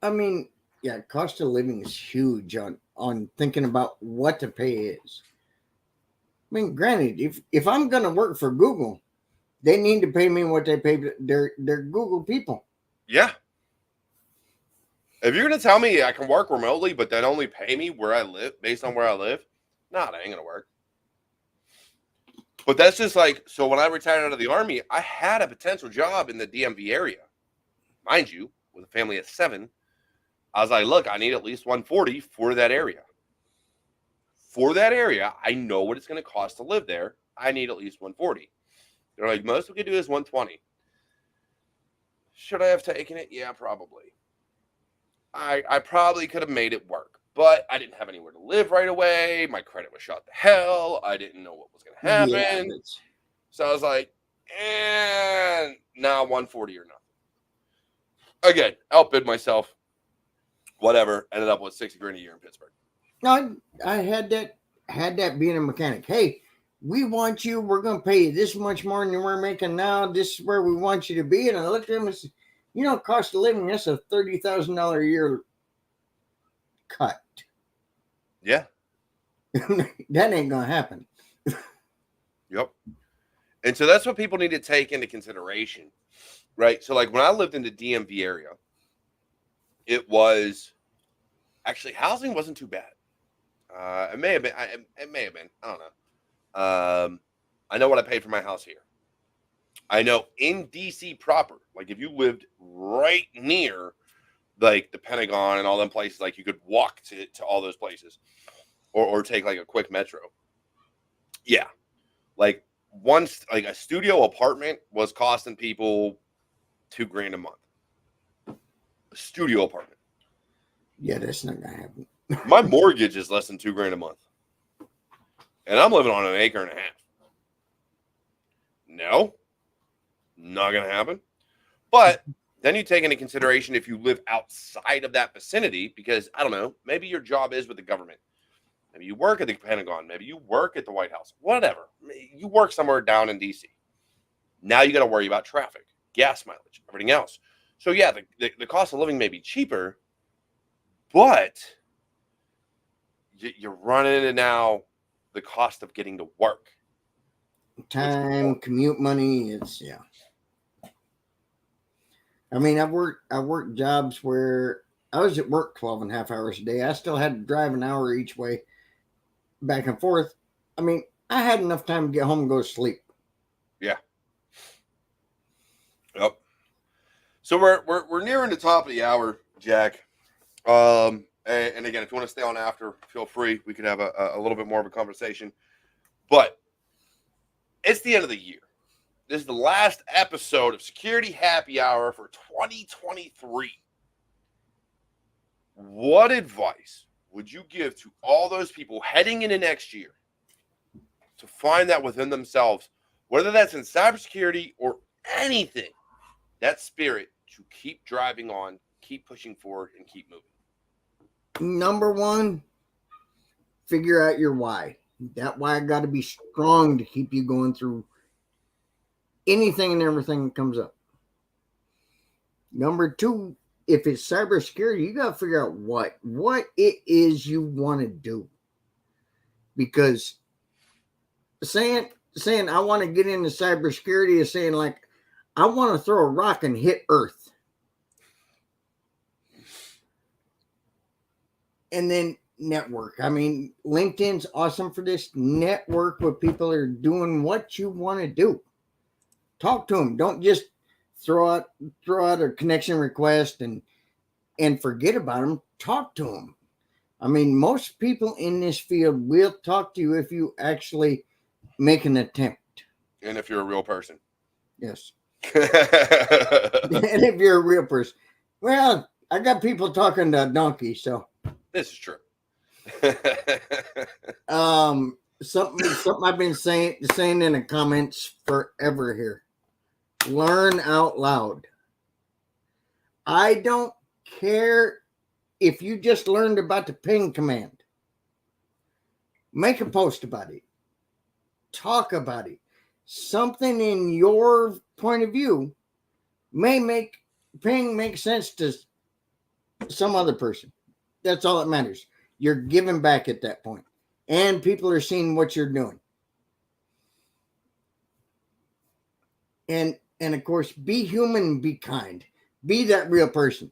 I mean, yeah, cost of living is huge on thinking about what the pay is. I mean, granted, if I'm going to work for Google, they need to pay me what they pay their Google people. Yeah. If you're going to tell me I can work remotely, but then only pay me where I live, based on where I live, nah, that ain't going to work. But that's just like, so when I retired out of the Army, I had a potential job in the DMV area. Mind you, with a family of 7, I was like, look, I need at least 140 for that area. For that area, I know what it's going to cost to live there. I need at least 140. They're like, most we could do is 120. Should I have taken it? Yeah, probably. I probably could have made it work, but I didn't have anywhere to live right away. My credit was shot to hell. I didn't know what was going to happen. Yeah, so I was like, nah, 140 or nothing. Again, outbid myself. Whatever. Ended up with $60,000 a year in Pittsburgh. No, I had that being a mechanic. Hey, we want you. We're going to pay you this much more than we're making now. This is where we want you to be. And I looked at him and said, cost of living, that's a $30,000 a year cut. Yeah. That ain't going to happen. Yep. And so that's what people need to take into consideration, right? So like when I lived in the DMV area, it was actually, housing wasn't too bad. It may have been. It may have been. I don't know. I know what I paid for my house here. I know in DC proper, like if you lived right near like the Pentagon and all them places, like you could walk to all those places, or take like a quick metro. Yeah, like once like a studio apartment was costing people $2,000 a month. A studio apartment. Yeah, that's not gonna happen. My mortgage is less than $2,000 a month, and I'm living on an acre and a half. No, not gonna happen. But then you take into consideration if you live outside of that vicinity, because I don't know, maybe your job is with the government. Maybe you work at the Pentagon. Maybe you work at the White House. Whatever. You work somewhere down in DC. Now you got to worry about traffic, gas mileage, everything else. So yeah, the cost of living may be cheaper, but you're running into now the cost of getting to work. Time, commute money, it's yeah. I mean, I worked jobs where I was at work 12 and a half hours a day. I still had to drive an hour each way, back and forth. I mean, I had enough time to get home and go to sleep. Yeah. Yep. So we're nearing the top of the hour, Jack. And again, if you want to stay on after, feel free. We could have a little bit more of a conversation. But it's the end of the year. This is the last episode of Security Happy Hour for 2023. What advice would you give to all those people heading into next year to find that within themselves, whether that's in cybersecurity or anything, that spirit to keep driving on, keep pushing forward, and keep moving? Number one, figure out your why. That why got to be strong to keep you going through anything and everything that comes up. Number two, if it's cybersecurity, you got to figure out what it is you want to do. Because saying I want to get into cybersecurity is saying like, I want to throw a rock and hit Earth. And then network. I mean, LinkedIn's awesome for this. Network with people that are doing what you want to do. Talk to them. Don't just throw out a connection request and forget about them. Talk to them. I mean, most people in this field will talk to you if you actually make an attempt. And if you're a real person. Yes. And if you're a real person. Well, I got people talking to donkeys, so. This is true. Something I've been saying in the comments forever here. Learn out loud. I don't care if you just learned about the ping command. Make a post about it. Talk about it. Something in your point of view may make ping make sense to some other person. That's all that matters. You're giving back at that point. And people are seeing what you're doing. And of course, be human, be kind. Be that real person.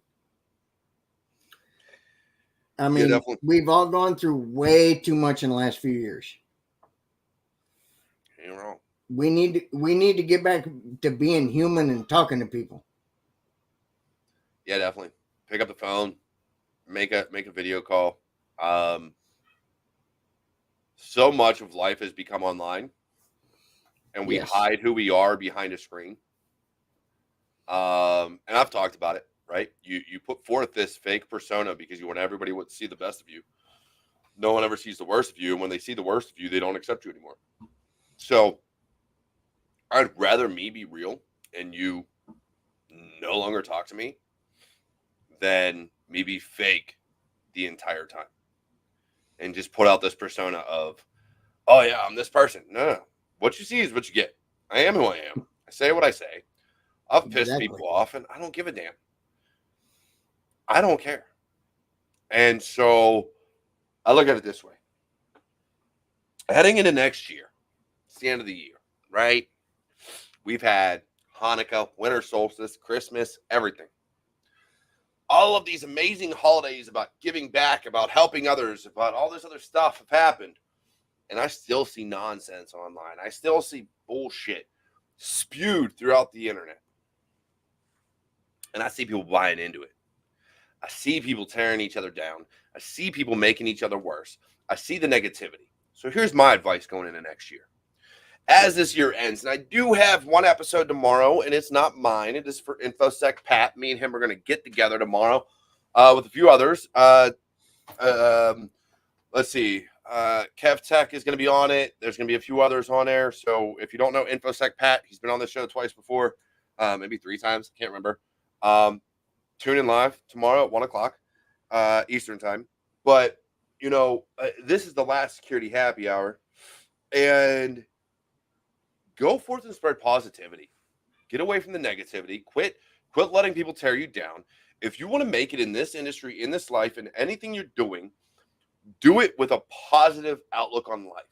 I mean, Yeah, we've all gone through way too much in the last few years. You're wrong. We need to get back to being human and talking to people. Yeah, definitely. Pick up the phone, make a video call. So much of life has become online, and we hide who we are behind a screen. And I've talked about it, right? You put forth this fake persona because you want everybody to see the best of you. No one ever sees the worst of you, and when they see the worst of you, they don't accept you anymore. So I'd rather me be real and you no longer talk to me than me be fake the entire time and just put out this persona of, oh yeah, I'm this person. No. What you see is what you get. I am who I am. I say what I say. I've pissed people off and I don't give a damn. I don't care. And so I look at it this way. Heading into next year, it's the end of the year, right? We've had Hanukkah, winter solstice, Christmas, everything. All of these amazing holidays about giving back, about helping others, about all this other stuff have happened. And I still see nonsense online. I still see bullshit spewed throughout the internet. And I see people buying into it. I see people tearing each other down. I see people making each other worse. I see the negativity. So here's my advice going into next year. As this year ends, and I do have one episode tomorrow, and it's not mine. It is for InfoSec Pat. Me and him are going to get together tomorrow with a few others. Let's see. Kev Tech is going to be on it. There's going to be a few others on there. So if you don't know InfoSec Pat, he's been on this show twice before, maybe 3 times. Can't remember. Tune in live tomorrow at 1 o'clock Eastern time. But, this is the last security happy hour. And go forth and spread positivity. Get away from the negativity. Quit letting people tear you down. If you want to make it in this industry, in this life, and anything you're doing, do it with a positive outlook on life.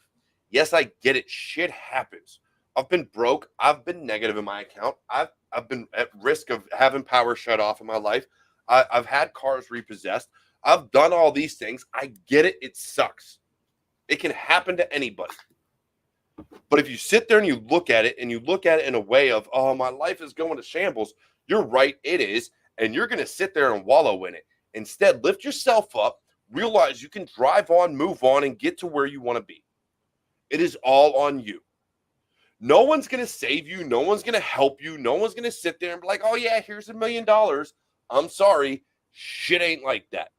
Yes, I get it. Shit happens. I've been broke. I've been negative in my account. I've been at risk of having power shut off in my life. I've had cars repossessed. I've done all these things. I get it. It sucks. It can happen to anybody. But if you sit there and you look at it in a way of, oh, my life is going to shambles, you're right, it is. And you're going to sit there and wallow in it. Instead, lift yourself up, realize you can drive on, move on, and get to where you want to be. It is all on you. No one's going to save you. No one's going to help you. No one's going to sit there and be like, oh, yeah, here's $1 million. I'm sorry. Shit ain't like that.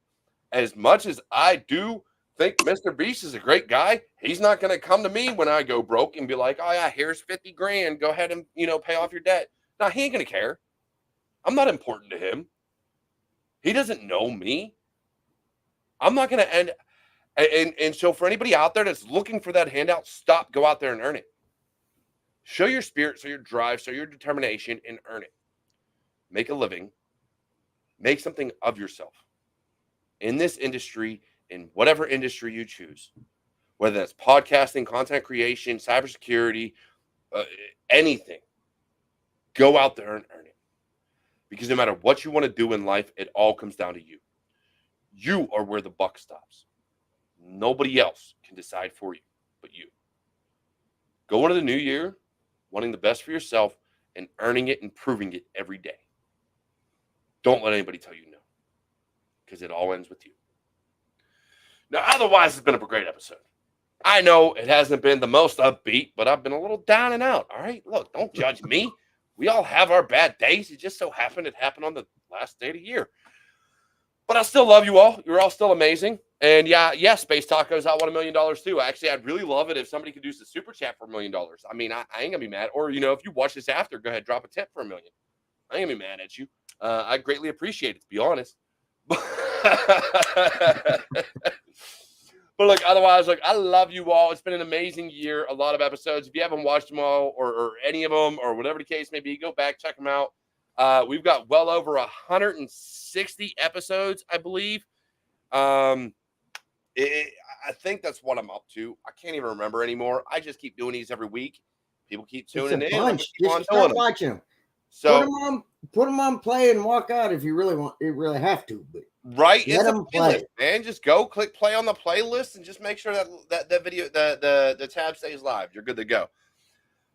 As much as I do think Mr. Beast is a great guy, he's not going to come to me when I go broke and be like, oh, yeah, here's 50 grand. Go ahead and, pay off your debt. No, he ain't going to care. I'm not important to him. He doesn't know me. I'm not going to end. And so for anybody out there that's looking for that handout, stop, go out there and earn it. Show your spirit, show your drive, show your determination, and earn it. Make a living. Make something of yourself. In this industry, in whatever industry you choose, whether that's podcasting, content creation, cybersecurity, anything, go out there and earn it. Because no matter what you want to do in life, it all comes down to you. You are where the buck stops. Nobody else can decide for you but you. Go into the new year wanting the best for yourself and earning it and proving it every day. Don't let anybody tell you no, because it all ends with you. Now, otherwise, it's been a great episode. I know it hasn't been the most upbeat, but I've been a little down and out. All right, look, don't judge me. We all have our bad days. It just so happened it happened on the last day of the year. But I still love you all. You're all still amazing. And yeah, Space Tacos, I want $1 million too. Actually, I'd really love it if somebody could do the super chat for $1 million. I mean, I ain't gonna be mad. Or, you know, if you watch this after, go ahead, drop a tip for $1 million. I ain't gonna be mad at you. I greatly appreciate it, to be honest. But look, otherwise, look, I love you all. It's been an amazing year. A lot of episodes. If you haven't watched them all or any of them or whatever the case may be, go back, check them out. We've got well over 160 episodes, I believe. I think that's what I'm up to. I can't even remember anymore. I just keep doing these every week. People keep tuning in. Bunch. Keep Just start watching them. So put them on play and walk out if you really have to. But right, it's a playlist, man. Just go click play on the playlist and just make sure that video the tab stays live. You're good to go.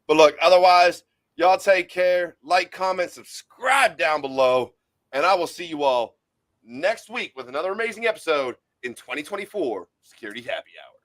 But look, otherwise, y'all take care. Like, comment, subscribe down below, and I will see you all next week with another amazing episode in 2024 Security Happy Hour.